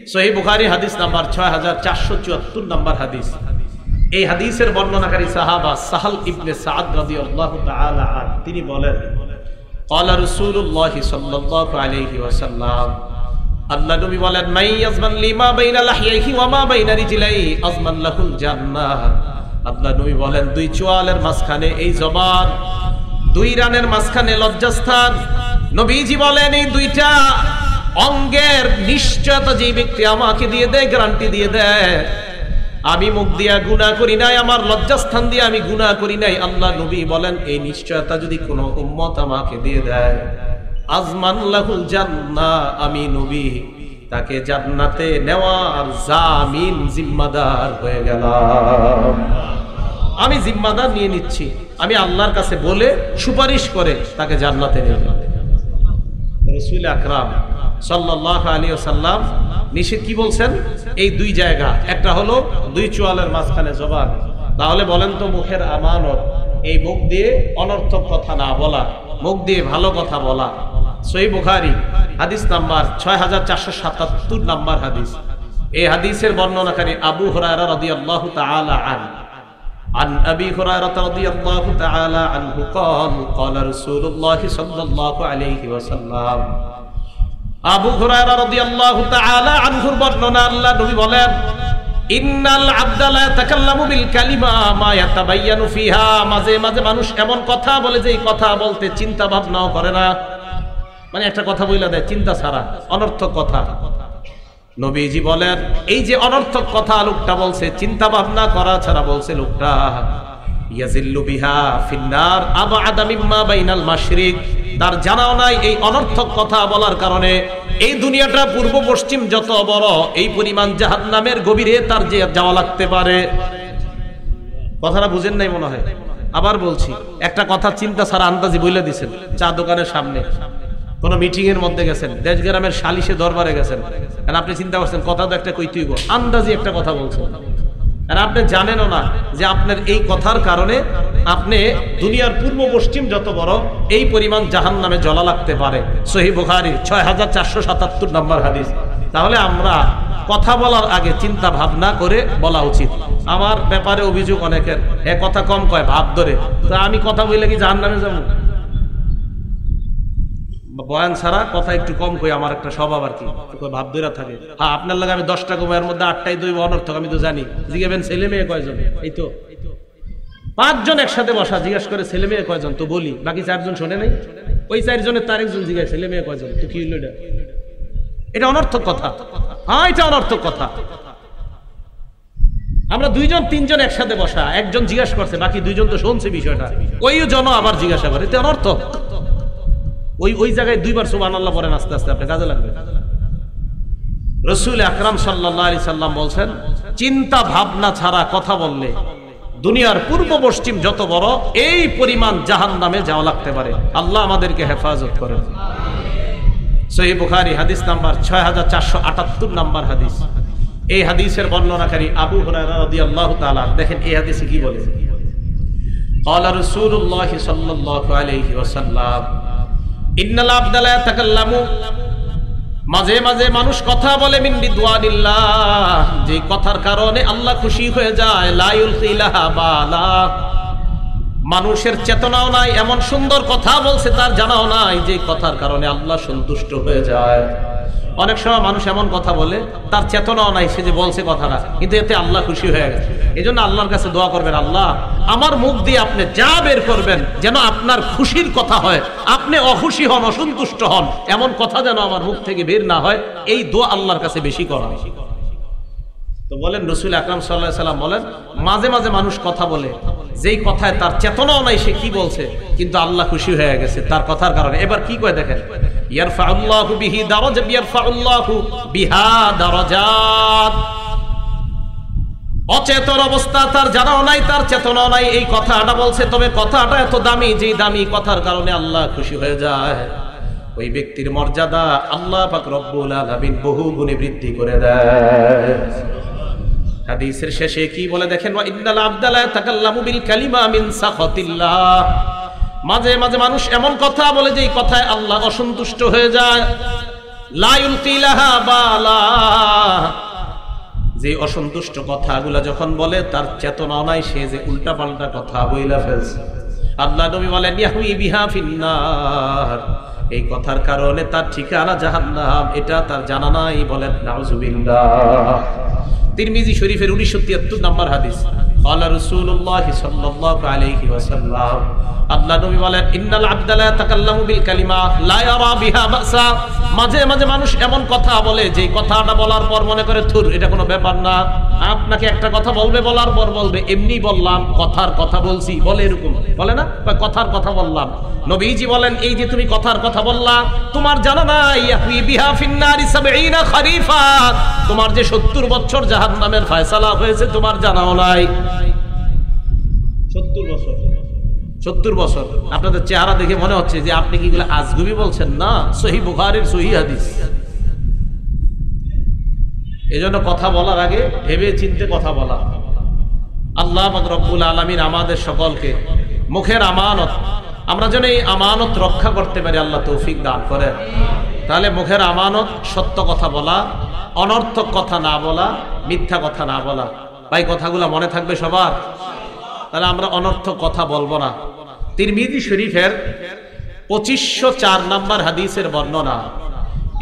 সহিহ বুখারী হাদিস নাম্বার 6474 নম্বর হাদিস। এই হাদিসের বর্ণনাকারী সাহাবা সাহাল ইবনে সাদ রাদিয়াল্লাহু তাআলা আনহু তিনি বলেন, ক্বালা রাসূলুল্লাহ সাল্লাল্লাহু আলাইহি ওয়াসাল্লাম, আল্লাহ নবী বলেন, মান ইয়াজমান লিমা বাইনা লাহইহি ওয়া মা বাইনা রিজলাইহি আজমান লাহুল জান্নাহ। আল্লাহ নবী বলেন, দুই চোয়ালের মাঝখানে এই জবান, দুই রানের মাঝখানে লজ্জাস্থান। নবীজি বলেন, এই দুইটা অঙ্গের নিশ্চয়তা যে ব্যক্তি আমাকে দিয়ে দেয়, গ্যারান্টি দিয়ে দেয়, আমি মুখ দিয়া গুনাহ করি নাই, আমার লজ্জাস্থান দিয়ে আমি গুনাহ করি নাই, আল্লাহ নবী বলেন এই নিশ্চয়তা যদি কোনো উম্মত আমাকে দিয়ে দেয়, আজমান লাহুল জান্নাহ, আমি নবী তাকে জান্নাতে নেওয়ার জামিন জিম্মাদার হয়ে গেলাম। আমি জিম্মাদার নিয়ে নিচ্ছি, আমি আল্লাহর কাছে বলে সুপারিশ করে তাকে জান্নাতে নিয়ে যাব। রাসূল আকরাম সাল্লাল্লাহু আলাইহি ওয়াসাল্লাম নিষেধ কি বলছেন? এই দুই জায়গা, একটা হলো দুই চোয়ালের মাঝখানে জবান। তাহলে বলেন তো মুখের আমানত, এই মুখ দিয়ে অনর্থক কথা না বলা, মুখ দিয়ে ভালো কথা বলা। সহিহ বুখারী হাদিস নাম্বার 6477 নম্বর হাদিস। এই হাদিসের বর্ণনাকারী আবু হুরায়রা রাদিয়াল্লাহু তাআলা আনহু, عن أبي هريرة رضي الله تعالى عنه قال قال رسول الله صلى الله عليه وسلم, আবু হুরায়রা রাদিয়াল্লাহু তাআলা আনহুর বর্ণনা, আল্লাহ নবী বলেন, ইন্নাল আবদা লা ইয়াতাকাল্লামু বিল কালিমা মা ইয়াতাবায়ানু ফিহা, মাঝে মাঝে মানুষ এমন কথা বলে যে কথা বলতে চিন্তা ভাবনাও করে না, মানে একটা কথা বইলা দেয় চিন্তা ছাড়া, অনর্থক কথা। নবীজি বলেন, এই যে অনর্থক কথা লোকটা বলছে, চিন্তা ভাবনা করা ছাড়া বলছে লোকটা, ইয়াজিল্লু বিহা ফিন্নার আবআদা মিম্মা বাইনাল মাশরিক, তার জানাও নাই এই অনর্থক কথা বলার কারণে এই দুনিয়াটা পূর্ব পশ্চিম যত বড়, এই পরিমাণ জাহান্নামের গভীরে তার যে যাওয়া লাগতে পারে। কথাটা বুঝেন নাই মনে হয়, আবার বলছি, একটা কথা চিন্তা ছাড়া আন্দাজি বইলা দিছেন, চা দোকানের সামনে কোন মিটিং এর মধ্যে গেছেন, দেশ গ্রামের সালিশে দরবারে গেছেন, আর আপনি চিন্তা করছেন কথা তো একটা কইতেই গো, আন্দাজি একটা কথা বলছেন, আর আপনি জানেনও না যে আপনার এই কথার কারণে আপনি দুনিয়ার পূর্ব পশ্চিম যত বড় এই পরিমাণ জাহান্নামে জ্বলা লাগতে পারে। সহিহ বুখারী 6477 নম্বর হাদিস। তাহলে আমরা কথা বলার আগে চিন্তা ভাবনা করে বলা উচিত। আমার ব্যাপারে অভিযোগ অনেকের, এ কথা কম কয়, ভাব ধরে, তা আমি কথা বলে কি জাহান্নামে যাব? বয়ান ছাড়া কথা একটু কম কই, আমার একটা স্বভাব আর কি, ভাব ধরে থাকে। হ্যাঁ, আপনার লাগে আমি 10টা কমের মধ্যে 8টাই দইব অনর্থক, আমি তো জানি। জিজ্ঞাবেন ছেলে মেয়ে কয়জন? এই তো 5 জন একসাথে বসা, জিজ্ঞাসা করে ছেলে মেয়ে কয়জন, তো বলি, বাকি 4 জন শোনে নাই। ওই 4 জনের তার একজন জিজ্ঞাসা ছেলে মেয়ে কয়জন, তো কি হইল? এটা অনর্থক কথা। হ্যাঁ, এটা অনর্থক কথা। আমরা 2 জন 3 জন একসাথে বসা, একজন জিজ্ঞাসা করছে, বাকি 2 জন তো শুনছে বিষয়টা, ওই জন আবার জিজ্ঞাসা করে, এটা অনর্থক। ওই জায়গায় 2 বার সুবহানাল্লাহ পড়েন, আস্তে আস্তে আপনি কাজে লাগবে। রাসূল আকরাম সাল্লাল্লাহু আলাইহি সাল্লাম বলছেন, চিন্তা ভাবনা ছাড়া কথা বললে দুনিয়ার পূর্ব পশ্চিম যত বড় এই পরিমাণ জাহান্নামে যাওয়া লাগতে পারে। আল্লাহ আমাদেরকে হেফাজত করেন। সহিহ বুখারী হাদিস নাম্বার 6478 নম্বর হাদিস। এই হাদিসের বর্ণনাকারী আবু হুরায়রা রাদিয়াল্লাহু তাআলা, দেখেন এই হাদিসে কি বলে, ক্বালা রাসূলুল্লাহ সাল্লাল্লাহু আলাইহি ওয়াসাল্লাম, ইন্নাল আবদা লা ইয়াতাকাল্লামু, মাঝে মাঝে মানুষ কথা বলে, মিন রিদওয়ানিল্লাহ, যে কথার কারণে আল্লাহ খুশি হয়ে যায়, লা ইউলকিলাহা বালা, মানুষের চেতনাও নাই, এমন সুন্দর কথা বলছে তার জানাও নাই যে কথার কারণে আল্লাহ সন্তুষ্ট হয়ে যায়। অনেক সময় মানুষ এমন কথা বলে তার চেতনাও নাই, সে যে বলছে কথাটা, কিন্তু এতে আল্লাহ খুশি হয়ে গেছে। এই জন্য আল্লাহর কাছে দোয়া করবেন, আল্লাহ আমার মুখ দিয়ে আপনি যা বের করবেন যেন আপনার খুশির কথা হয়, আপনি অখুশি হন, অসন্তুষ্ট হন, এমন কথা যেন আমার মুখ থেকে বের না হয়। এই দোয়া আল্লাহর কাছে বেশি করা। তো বলেন, রাসূল আকরাম সাল্লাল্লাহু আলাইহি সাল্লাম বলেন, মাঝে মাঝে মানুষ কথা বলে যেই কথায় তার চেতনাও নাই সে কি বলছে, কিন্তু আল্লাহ খুশি হয়ে গেছে তার কথার কারণে। এবার কি কয় দেখেন, ইয়ারফাউল্লাহু বিহি দারাজাত, ইয়ারফাউল্লাহু বিহা দারাজাত। অচেতন অবস্থা, তার জানাও নাই, তার চেতনাও নাই, এই কথাটা বলছে, তবে কথাটা এত দামি, যে দামি কথার কারণে আল্লাহ খুশি হয়ে যায়, ওই ব্যক্তির মর্যাদা আল্লাহ পাক রব্বুল আলামিন বহু গুণে বৃদ্ধি করে দেয়। হাদিসের শেষে কি বলে দেখেন, ওয়া ইন্নাল আবদা লা ইয়াতাকাল্লামু বিল কালিমা মিন সাখাতিল্লাহ, মাঝে মাঝে মানুষ এমন কথা বলে যে কথায় আল্লাহ অসন্তুষ্ট হয়ে যায়, লা ইউলকিলাহা বালা, যে অসন্তুষ্ট কথাগুলা যখন বলে তার চেতনাও নাই, সে যে উল্টা পাল্টা কথা বইলা ফেলছে। আল্লাহ নবী বলেন ইয়াহউই বিহা ফিন্নার, এই কথার কারণে তার ঠিকানা জাহান্নাম, এটা তার জানা নাই। বলেন নাউযুবিল্লাহ। তিরমিজি শরীফের 1973 নম্বর হাদিস, ক্বালা রাসূলুল্লাহ সাল্লাল্লাহু আলাইহি ওয়াসাল্লাম, আল্লাহ নবী বলেন ইন্নাল আবদা লা তাকাল্লামু বিল কালিমা লা ইয়ারা বিহা বাসা, মাঝে মাঝে মানুষ এমন কথা বলে যে কথাটা বলার পর মনে করে থুর, এটা কোনো ব্যাপার না। আপনাকে একটা কথা বলবে, বলার পর বলবে এমনি বললাম, কথার কথা বলছি, বলে এরকম বলে না, কথার কথা বললাম। নবীজি বলেন এই যে তুমি কথার কথা বললা, তোমার জানা নাই ইয়াহউই বিহা ফিন্নারি 70 খরিফা, তোমার যে 70 বছর জাহান্নামের ফয়সালা হয়েছে তোমার জানাও নাই। 70 বছর, 70 বছর। আপনাদের চেহারা দেখে মনে হচ্ছে যে আপনি কি এগুলো আজগুবি বলছেন, না, সহিহ বুখারীর সহিহ হাদিস। এজন্য কথা বলার আগে ভেবে চিন্তে কথা বলা। আল্লাহ পাক রব্বুল আলামিন আমাদের সকলকে মুখের আমানত, আমরা যেন এই আমানত রক্ষা করতে পারি, আল্লাহ তৌফিক দান করেন। তাহলে মুখের আমানত, সত্য কথা বলা, অনর্থক কথা না বলা, মিথ্যা কথা না বলা। ভাই কথাগুলো মনে থাকবে সবার, তাহলে আমরা অনর্থক কথা বলবো না। তিরমিজি শরীফের 2504 নম্বর হাদিসের বর্ণনা,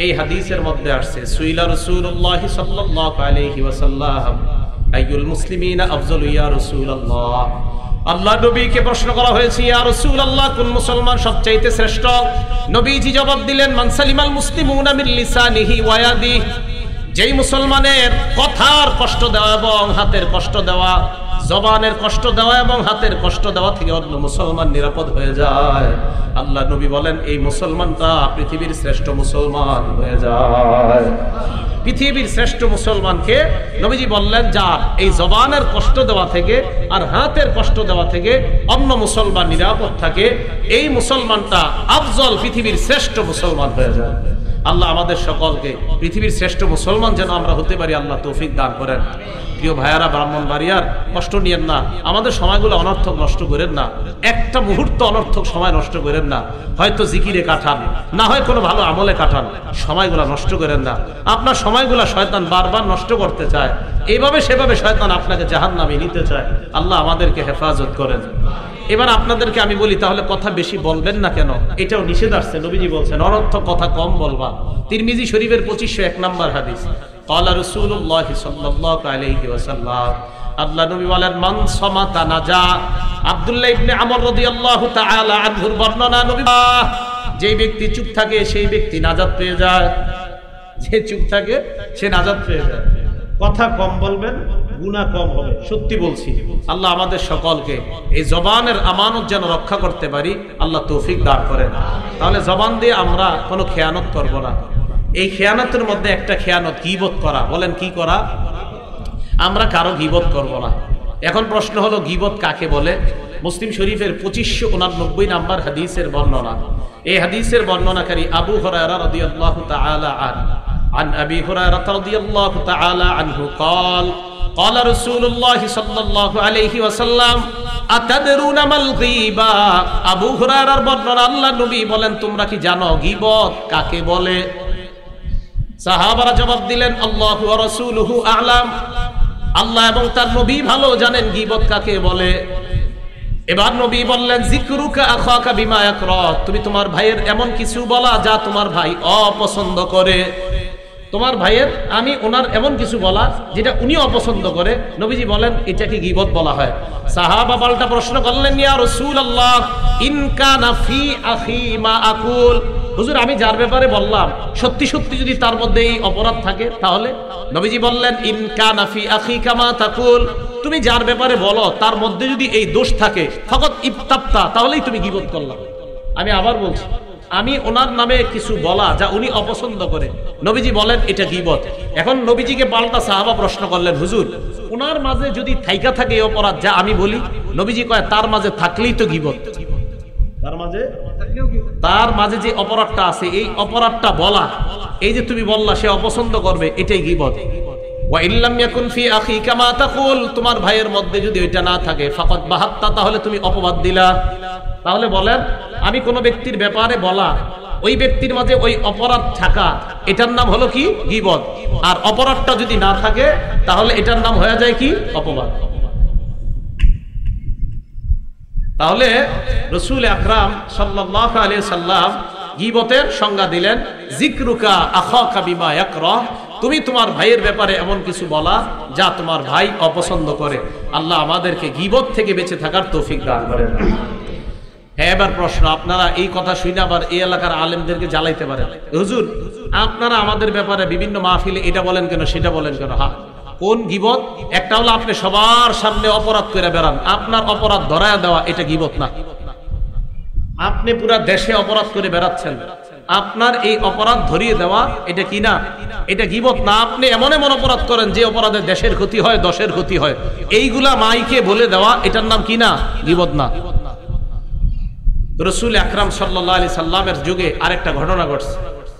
এই হাদিসের মধ্যে আসছে সুইলা রাসূলুল্লাহ সাল্লাল্লাহু আলাইহি ওয়াসাল্লাম আইয়ুল মুসলিমিনা আফজালু ইয়া রাসূলুল্লাহ, আল্লাহ নবীকে প্রশ্ন করা হয়েছে ইয়া রাসূলুল্লাহ কোন মুসলমান সবচেয়ে শ্রেষ্ঠ? নবীজি জবাব দিলেন মান সালিমাল মুসলিমুনা মিন লিসানিহি ওয়া ইয়াদিহি, যেই মুসলমানের কথার কষ্ট দেওয়া এবং হাতের কষ্ট দেওয়া, জবানের কষ্ট দেওয়া এবং হাতের কষ্ট দেওয়া থেকে অন্য মুসলমান নিরাপদ হয়ে যায়। আল্লাহ নবী বলেন এই মুসলমানটা পৃথিবীর শ্রেষ্ঠ মুসলমান হয়ে যায়। পৃথিবীর শ্রেষ্ঠ মুসলমানকে নবীজি বললেন যার এই জবানের কষ্ট দেওয়া থেকে আর হাতের কষ্ট দেওয়া থেকে অন্য মুসলমান নিরাপদ থাকে, এই মুসলমানটা আফজল, পৃথিবীর শ্রেষ্ঠ মুসলমান হয়ে যায়। আল্লাহ আমাদের সকলকে পৃথিবীর শ্রেষ্ঠ মুসলমান যেন আমরা হতে পারি, আল্লাহ তৌফিক দান করেন। প্রিয় ভাইয়ারা, ব্রাহ্মণবাড়িয়ার কষ্ট নিয়েন না, আমাদের সময়গুলো অনর্থক নষ্ট করেন না, একটা মুহূর্ত অনর্থক সময় নষ্ট করেন না। হয়তো জিকিরে কাটান, না হয় কোনো ভালো আমলে কাটান, সময়গুলো নষ্ট করেন না। আপনার সময়গুলো শয়তান বারবার নষ্ট করতে চায়, এইভাবে সেভাবে শয়তান আপনাকে জাহান্নামে নিতে চায়। আল্লাহ আমাদেরকে হেফাজত করেন। এবার আপনাদেরকে আমি বলি, তাহলে কথা বেশি বলবেন না কেন? এটাও নিষেধ আসছে, নবীজি বলছেন অনর্থক কথা কম বলবা। তিরমিজি শরীফের 2501 নম্বর হাদিস, ক্বালা রাসূলুল্লাহ সাল্লাল্লাহু আলাইহি ওয়াসাল্লাম, আল্লাহ নবী বলেন মান সামাতা নাজা। আব্দুল্লাহ ইবনে আমর রাদিয়াল্লাহু তাআলা আনহুর বর্ণনা, নবী যেই ব্যক্তি চুপ থাকে সেই ব্যক্তি নাজাত পেয়ে যায়। যে চুপ থাকে সে নাজাত পেয়ে যায়। কথা কম বলবেন, গুনাহ কম হবে, সত্যি বলছি। আল্লাহ আমাদের সকলকে এই জবানের আমানত যেন রক্ষা করতে পারি, আল্লাহ তৌফিক দান করেন। তাহলে জবান দিয়ে আমরা কোনো খেয়ানত করব না। এই খেয়ানতের মধ্যে একটা খেয়ানত গীবত করা। বলেন কি করা? আমরা কারো গীবত করব না। এখন প্রশ্ন হলো গীবত কাকে বলে? মুসলিম শরীফের 2589 নম্বর হাদিসের বর্ণনা। এই হাদিসের বর্ণনাকারী আবু হুরায়রা রাদিয়াল্লাহু তাআলা عن أبي هريرة رضي الله تعالى عنه قال قال رسول الله صلى الله عليه وسلم أتدرون ما الغيبة। আবু হুরায়রার বর্ণনা, আল্লাহ নবী বলেন তোমরা কি জানো গীবত কাকে বলে? সাহাবারা জবাব দিলেন আল্লাহু ওয়া রাসূলুহু আ'লাম, আল্লাহ এবং তার নবী ভালো জানেন গীবত কাকে বলে। এবার নবী বললেন যিকরুকা আখাকা বিমা ইয়াকরা, তুমি তোমার ভাইয়ের এমন কিছু বলা যা তোমার ভাই অপছন্দ করে। তোমার ভাইয়ের আমি ওনার এমন কিছু বলা যেটা উনি অপছন্দ করে, নবীজি বলেন এটাকে গীবত বলা হয়। সাহাবা পাল্টা প্রশ্ন করলেন ইয়া রাসূলুল্লাহ ইন কানা ফি আখি মা আকুল, হুজুর আমি যার ব্যাপারে বললাম সত্যি সত্যি যদি তার মধ্যে এই অপরাধ থাকে তাহলে? নবীজি বললেন ইন কানা ফি আখি কামা তাকুল, তুমি যার ব্যাপারে বলো তার মধ্যে যদি এই দোষ থাকে ফাকাত ইবতাবতা, তাহলেই তুমি গীবত করলা। আমি আবার বলছি, আমি ওনার নামে কিছু বলা যা উনি অপছন্দ করে, নবীজি বলেন এটা গীবত। এখন নবীজিকে পাল্টা সাহাবা প্রশ্ন করলেন হুজুর ওনার মাঝে যদি থাইকা থাকে এই অপরাধ যা আমি বলি, নবীজি কয় তার মাঝে থাকলেই তো গীবত। তার মাঝে যে অপরাধটা আছে এই অপরাধটা বলা, এই যে তুমি বললা সে অপছন্দ করবে, এটাই গীবত। ওয়া ইল্লাম ইয়াকুন ফি আখিকা মা তাকুল, তোমার ভাইয়ের মধ্যে যদি ওইটা না থাকে ফাকাত বাহাত্তা, তাহলে তুমি অপবাদ দিলা। তাহলে বলেন আমি কোন ব্যক্তির ব্যাপারে বলা ওই ব্যক্তির মাঝে ওই অপরাধ থাকা, এটার নাম হলো কি? গীবত। আর অপরাধটা যদি না থাকে তাহলে এটার নাম হয়ে যায় কি? অপবাদ। তাহলে রাসূল আকরাম সাল্লাল্লাহু আলাইহি সাল্লাম গীবতের সংজ্ঞা দিলেন, যিকরুকা আখাকা বিমা ইয়াকরাহ, তুমি তোমার ভাইয়ের ব্যাপারে এমন কিছু বলা যা তোমার ভাই অপছন্দ করে। আল্লাহ আমাদেরকে গীবত থেকে বেঁচে থাকার তৌফিক দান করেন। হ্যাঁ, এবার প্রশ্ন, আপনারা এই কথা শুনে আবার এই এলাকার আলেমদেরকে জ্বালাইতে পারেন, হুজুর আপনারা আমাদের ব্যাপারে বিভিন্ন মাহফিলে এটা বলেন কেন, সেটা বলেন কেন। হ্যাঁ, কোন গীবত? একটা হলো আপনি সবার সামনে অপরাধ করে বেড়ান, আপনার অপরাধ ধরায় দেওয়া, এটা গীবত না। আপনি পুরা দেশে অপরাধ করে বেড়াচ্ছেন, আপনার এই অপরাধ ধরিয়ে দেওয়া, এটা কি না? এটা গীবত না। আপনি এমন এমন অপরাধ করেন যে অপরাধে দেশের ক্ষতি হয়, দশের ক্ষতি হয়, এইগুলা মাইকে বলে দেওয়া, এটার নাম কি না? গীবত না। রাসূল আকরাম সাল্লাল্লাহু আলাইহি সাল্লামের যুগে আরেকটা ঘটনা ঘটছে।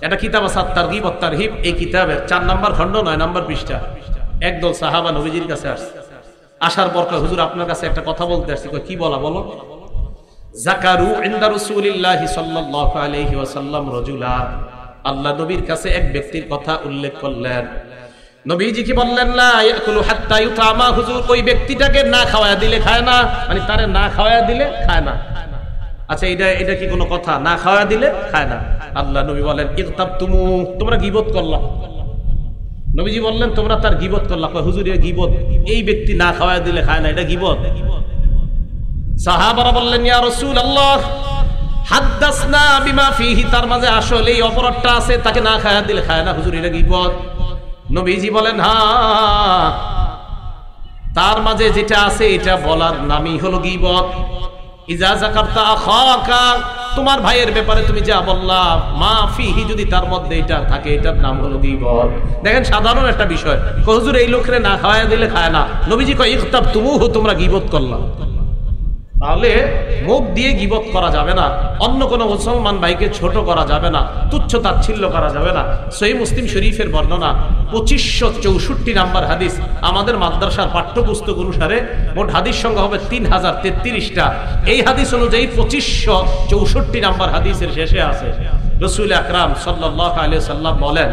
এটা কিতাব আছে তারগীব ওয়াত তারহিব, এই কিতাবের 4 নম্বর খণ্ড 9 নম্বর পৃষ্ঠা। একদল সাহাবা নবীজির কাছে আসছে, আসার পর কয়, হুজুর আপনার কাছে একটা কথা বলতে আসছি। কয়, কি বলা? বলো। যাকারু ইনদা রাসূলিল্লাহি সাল্লাল্লাহু আলাইহি ওয়াসাল্লাম রাজুলা, আল্লাহ নবীর কাছে এক ব্যক্তির কথা উল্লেখ করলেন। নবীজি কি বললেন? লা ইয়াকুলু হাত্তা ইউতামা, হুজুর ওই ব্যক্তিটাকে না খাওয়ায়া দিলে খায় না, মানে তারে না খাওয়ায়া দিলে খায় না। আচ্ছা, এটা কি কোনো কথা? না খাওয়া দিলে খায় না। আল্লাহ নবী বলেন, ইগতাবতুমু, তোমরা গীবত করলা। নবীজি বললেন, তোমরা তার গীবত করলা। কয়, হুজুর এই গীবত, এই ব্যক্তি না খাওয়া দিলে খায় না, এটা গীবত। সাহাবারা বললেন, ইয়া রাসূলুল্লাহ হাদদাসনা বিমা ফিহি, তার মাঝে আসলে এই অপরাধটা আছে, তাকে না খাওয়া দিলে খায় না, হুজুর এটা গীবত। নবীজি বলেন, হ্যাঁ, তার মাঝে যেটা আছে এটা বলার নামই হলো গীবত। ইজা যাকারতা আখাকা, তোমার ভাইয়ের ব্যাপারে তুমি যা বললা, মা ফিহি, যদি তার মধ্যে এটা থাকে, এটার নাম হলো গীবত। দেখেন সাধারণ একটা বিষয়, হুজুর এই লোকরে না খাওয়ায় দিলে খায় না। নবীজি কয়, ইগতাবতুমুহু, তোমরা গীবত করলা। তাহলে মুখ দিয়ে গীবত করা যাবে না, অন্য কোনো মুসলমান ভাইকে ছোট করা যাবে না, তুচ্ছ তাচ্ছিল্য করা যাবে না। সহিহ মুসলিম শরীফের বর্ণনা 2564 নাম্বার হাদিস। আমাদের মাদ্রাসার পাঠ্যপুস্তক অনুসারে মোট হাদিস সংখ্যা হবে 3033টা। এই হাদিস অনুযায়ী 2564 নাম্বার হাদিসের শেষে আছে, রাসূল আকরাম সাল্লাল্লাহু আলাইহি সাল্লাম বলেন,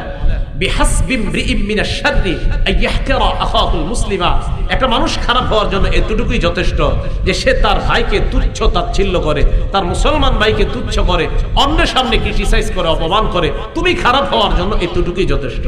বিহাসবি ইমরিইম মিনাশ শাররি আইয়াহতারা আখাহুল মুসলিমা, একটা মানুষ খারাপ হওয়ার জন্য এতটুকুই যথেষ্ট যে সে তার ভাইকে তুচ্ছ তাচ্ছিল্য করে, তার মুসলমান ভাইকে তুচ্ছ করে, অন্যের সামনে ক্রিটিসাইজ করে, অপমান করে। তুমি খারাপ হওয়ার জন্য এতটুকুই যথেষ্ট।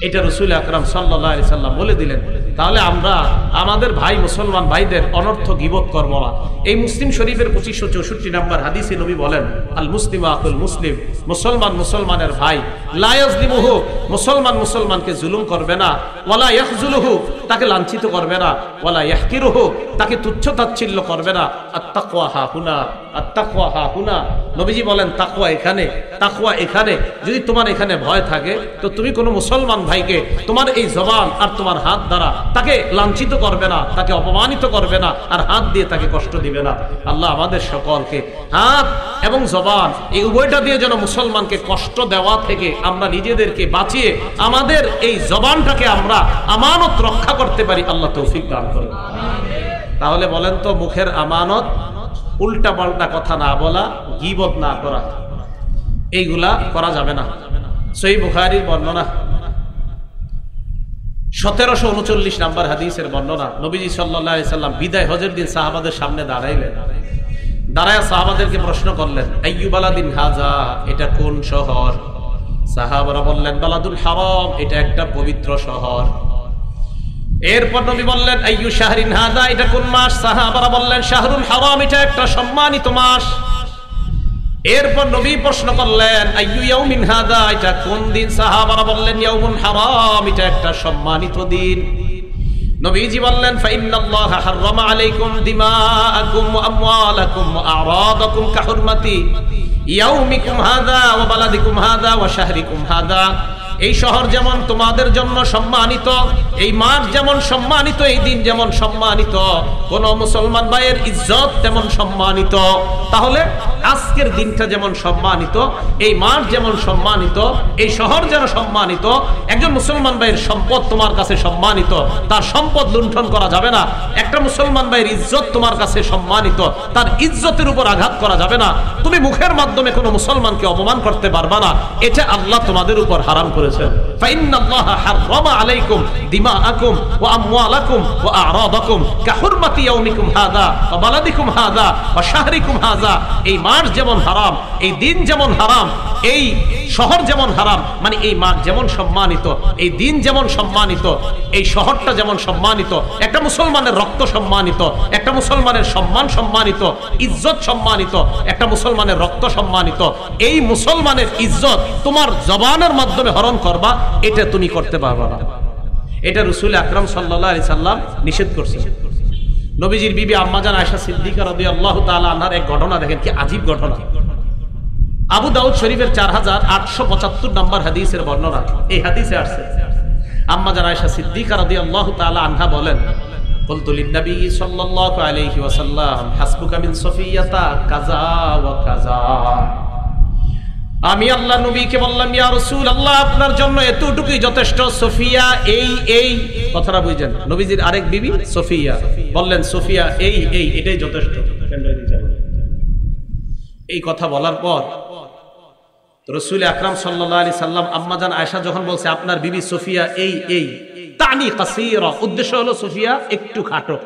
এটা রাসূল আকরাম সাল্লাল্লাহু আলাইহি সাল্লাম বলে দিলেন। তাহলে আমরা আমাদের ভাই মুসলমান ভাইদের অনর্থ গীবত করব না। এই মুসলিম শরীফের 2564 নম্বর হাদিসে নবী বলেন, আল মুসলিমু আকুল মুসলিম, মুসলমান মুসলমানের ভাই, লা ইয়াজলিমুহু, মুসলমান মুসলমানকে জুলুম করবে না, ওয়ালা ইয়াখজুলুহু, তাকে লাঞ্ছিত করবে না, ওয়ালা ইয়াহকিরুহু, তাকে তুচ্ছ তাচ্ছিল্য করবে না। আত-তাকওয়া হাহুনা, আত-তাকওয়া হাহুনা। নবীজি বলেন, তাকওয়া এখানে, তাকওয়া এখানে। যদি তোমার এখানে ভয় থাকে তো তুমি কোনো মুসলমান ভাইকে তোমার এই জবান আর তোমার হাত দ্বারা তাকে লাঞ্ছিত করবে না, তাকে অপমানিত করবে না, আর হাত দিয়ে তাকে কষ্ট দিবে না। আল্লাহ আমাদের সকলকে হাত এবং জবান এই উভয়টা দিয়ে যেন মুসলমানকে কষ্ট দেওয়া থেকে আমরা নিজেদেরকে বাঁচিয়ে আমাদের এই জবানটাকে আমরা আমানত রক্ষা করতে পারি, আল্লাহ তৌফিক দান করুন। তাহলে বলেন তো, মুখের আমানত, উল্টা পাল্টা কথা না বলা, গীবত না করা, এইগুলা করা যাবে না। সহিহ বুখারীর বর্ণনা 1739 নাম্বার হাদিসের বর্ণনা। নবীজি সাল্লাল্লাহু আলাইহি সাল্লাম বিদায় হজের দিন সাহাবাদের সামনে দাঁড়াইলেন, দাঁড়ায় সাহাবাদেরকে প্রশ্ন করলেন, আইয়ু বালাদিন হাজা, এটা কোন শহর? সাহাবারা বললেন, বালাদুল হারাম, এটা একটা পবিত্র শহর। এরপর নবী বললেন, আইয়ু শাহরিন হাজা, এটা কোন মাস? সাহাবারা বললেন, শাহরুল হারাম, এটা একটা সম্মানিত মাস। এরপর নবী প্রশ্ন করলেন, আইয়ু ইয়াউমিন হাদা, এটা কোন দিন? সাহাবারা বললেন, ইয়াউমুন হারাম, এটা একটা সম্মানিত দিন। নবীজি বললেন, ফাইন্নাল্লাহা হাররামা আলাইকুম দিমাআকুম ওয়া আমওয়ালাকুম ওয়া আ'রাদাকুম কাহুরমাতি ইয়াউমিকুম হাদা ওয়া বালাদিকুম হাদা ওয়া শাহরিকুম হাদা। এই শহর যেমন তোমাদের জন্য সম্মানিত, এই মাঠ যেমন সম্মানিত, এই দিন যেমন সম্মানিত, কোন মুসলমান ভাইয়ের ইজ্জত তেমন সম্মানিত। তাহলে আজকের দিনটা যেমন সম্মানিত, এই মাঠ যেমন সম্মানিত, এই শহর যেন সম্মানিত, একজন মুসলমান ভাইয়ের সম্পদ তোমার কাছে সম্মানিত, তার সম্পদ লুণ্ঠন করা যাবে না। একটা মুসলমান ভাইয়ের ইজ্জত তোমার কাছে সম্মানিত, তার ইজ্জতের উপর আঘাত করা যাবে না। তুমি মুখের মাধ্যমে কোনো মুসলমানকে অপমান করতে পারবা না, এটা আল্লাহ তোমাদের উপর হারাম করেছেন। ফাইন্নাল্লাহা হাররামা আলাইকুম দিমাআকুম ওয়া আমওয়ালাকুম ওয়া আ'রাদাকুম কাহুরমাতি ইয়াউমিকুম হাযা ওয়া বালাদিকুম হাযা ওয়া শাহরিকুম হাযা। এই মাঠ যেমন হারাম, এই দিন যেমন হারাম, এই শহর যেমন হারাম, মানে এই মাঠ যেমন সম্মানিত, এই দিন যেমন সম্মানিত, এই শহরটা যেমন সম্মানিত, একটা মুসলমানের রক্ত সম্মানিত, একটা মুসলমানের সম্মান সম্মানিত, ইজ্জত সম্মানিত, একটা মুসলমানের রক্ত সম্মানিত। এই মুসলমানের ইজ্জত তোমার জবানের মাধ্যমে হরণ করবা, এটা তুমি করতে পারবা না। এটা রাসূল আকরাম সাল্লাল্লাহু আলাইহি সাল্লাম নিষেধ করছেন। নবীজির বিবি আম্মাজান আয়েশা সিদ্দিকা রাদিয়াল্লাহু তাআলা আনহার এক ঘটনা দেখেন, কি আজীব ঘটনা। আবু দাউদ শরীফের 4875 নম্বর হাদিসের বর্ণনা। এই হাদিসে আসছে আম্মাজান আয়েশা সিদ্দিকা রাদিয়াল্লাহু তাআলা আনহা বলেন, কুলতু লিন-নবী সাল্লাল্লাহু আলাইহি ওয়াসাল্লাম হাসবুকা মিন সফিয়াতা কাযা ওয়া কাযা। আমি আল্লাহ নবীকে বললাম, ইয়া রাসূলুল্লাহ, আপনার জন্য এতটুকুই যথেষ্ট। সফিয়া এই কথাটা বুঝেন, নবীজির আরেক বিবি সফিয়া, বললেন সফিয়া এই এটাই যথেষ্ট। এই কথা বলার পর রাসূল আকরাম সাল্লাল্লাহু আলাইহি সাল্লাম আম্মাজান আয়েশা যখন বলছে আপনার বিবি সফিয়া এই তানি কাসীরা, উদ্দেশ্য হলো সফিয়া একটু খাটো।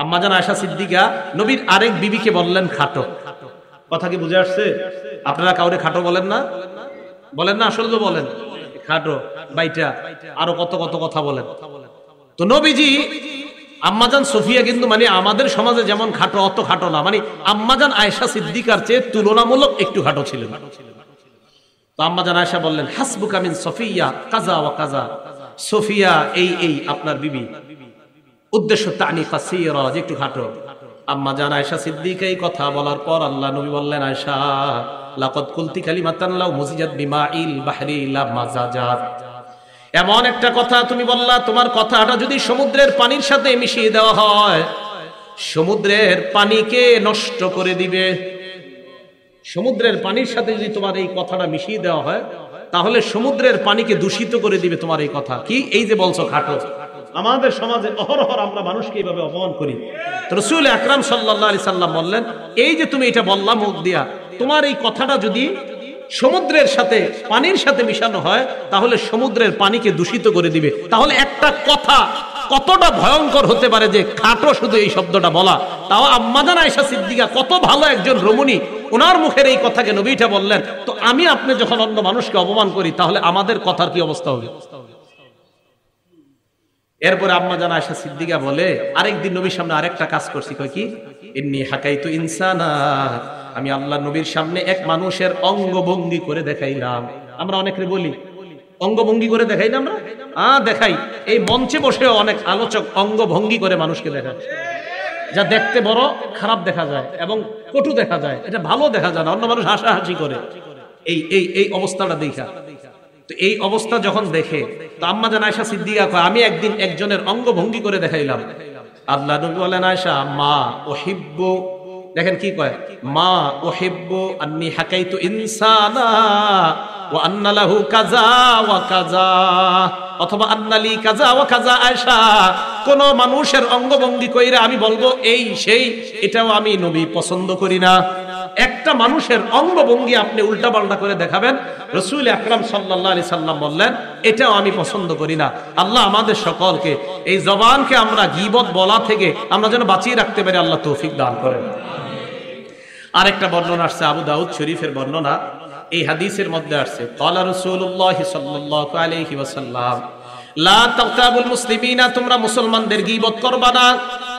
আম্মাজান আয়েশা সিদ্দিকা নবীর আরেক বিবিকে বললেন খাটো। কথা কি বুঝে আসছে? আপনারা কাউরে খাটো বলেন না? বলেন না? আসলে তো বলেন খাটো, বাইটা, আরো কত কত কথা বলেন। তো নবীজি আম্মাজান সফিয়া কিন্তু মানে আমাদের সমাজে যেমন খাটো অত খাটো না, মানে আম্মাজান আয়েশা সিদ্দিকার চেয়ে তুলনামূলক একটু খাটো ছিলেন। তো আম্মাজান আয়েশা বললেন হাসবুকা মিন সফিয়া কাযা ওয়া কাযা। সফিয়া এই আপনার বিবি, উদ্দেশ্য তানি কাসীরা, যে একটু খাটো। আম্মাজান আয়েশা সিদ্দিকা এই কথা বলার পর আল্লাহ নবী বললেন, আয়েশা লাকাদ কুলতি কালিমাতান লাউ মুজিজাত বিমাইল বাহরি লা মাজাজাত। এমন একটা কথা তুমি বললা, তোমার কথাটা যদি সমুদ্রের পানির সাথে মিশিয়ে দেওয়া হয়, সমুদ্রের পানিকে নষ্ট করে দিবে। সমুদ্রের পানির সাথে যদি তোমার এই কথাটা মিশিয়ে দেওয়া হয়, তাহলে সমুদ্রের পানিকে দূষিত করে দিবে তোমার এই কথা। কি এই যে বলছো খাটো, আমাদের সমাজে অহরহ আমরা মানুষকে এইভাবে অপমান করি। তো রাসূল আকরাম সাল্লাল্লাহু আলাইহি সাল্লাম বললেন, এই যে তুমি এটা বললা মুখ দিয়া, তোমার এই কথাটা যদি সমুদ্রের সাথে পানির সাথে মিশানো হয়, তাহলে সমুদ্রের পানিকে দূষিত করে দিবে। তাহলে একটা কথা কতটা ভয়ঙ্কর হতে পারে যে খাটো শুধু এই শব্দটা বলা। তাও আম্মাজান আয়েশা সিদ্দিকা কত ভালো একজন রমণী, ওনার মুখের এই কথাকে নবীটা বললেন। তো আমি আপনি যখন অন্য মানুষকে অপমান করি, তাহলে আমাদের কথার কি অবস্থা হবে? এরপরে আম্মাজান আয়েশা সিদ্দিকা বলে, আরেকদিন নবীর সামনে আরেকটা কাজ করছি। কয় কি? ইন্নী হাকাইতু ইনসানা, আমি আল্লাহ নবীর সামনে এক মানুষের অঙ্গভঙ্গি করে দেখাইলাম। আমরা অনেকে বলি অঙ্গভঙ্গি করে দেখাই না, আমরা দেখাই। এই মঞ্চে বসে অনেক আলোচক অঙ্গভঙ্গি করে মানুষকে দেখায়, যা দেখতে বড় খারাপ দেখা যায় এবং কটু দেখা যায়, এটা ভালো দেখা যায় না। অন্য মানুষ হাসাহাসি করে এই অবস্থাটা দেখা। তো এই অবস্থা যখন দেখে, তো আম্মাজান আয়েশা সিদ্দিকা কয়, আমি একদিন একজনের অঙ্গভঙ্গি করে দেখাইলাম। আল্লাহ নবী বলেন, আয়েশা মা উহিব্বু, দেখেন কি কয়, মা উহিব্বু আন্নী হাকাইতু ইনসানা ওয়া আন্না লাহু কাযা ওয়া কাযা, অথবা আন্না লি কাযা ওয়া কাযা। আয়েশা, কোন মানুষের অঙ্গভঙ্গি কইরা আমি বলবো এই সেই, এটাও আমি নবী পছন্দ করি না। একটা মানুষের অঙ্গভঙ্গি আপনি উল্টাপাল্টা করে দেখাবেন, রাসূল আকরাম সাল্লাল্লাহু আলাইহি সাল্লাম বললেন, এটাও আমি পছন্দ করি না। আল্লাহ আমাদের সকলকে এই জবানকে আমরা গীবত বলা থেকে আমরা যেন বাঁচিয়ে রাখতে পারি, আল্লাহ তৌফিক দান করেন। আরেকটা বর্ণনা আসছে আবু দাউদ শরীফের বর্ণনা। এই হাদিসের মধ্যে আসছে, ক্বালা রাসূলুল্লাহ সাল্লাল্লাহু আলাইহি ওয়াসাল্লাম, লা তাগতাবুল মুসলিমিনা, তোমরা মুসলমানদের গীবত করবা না।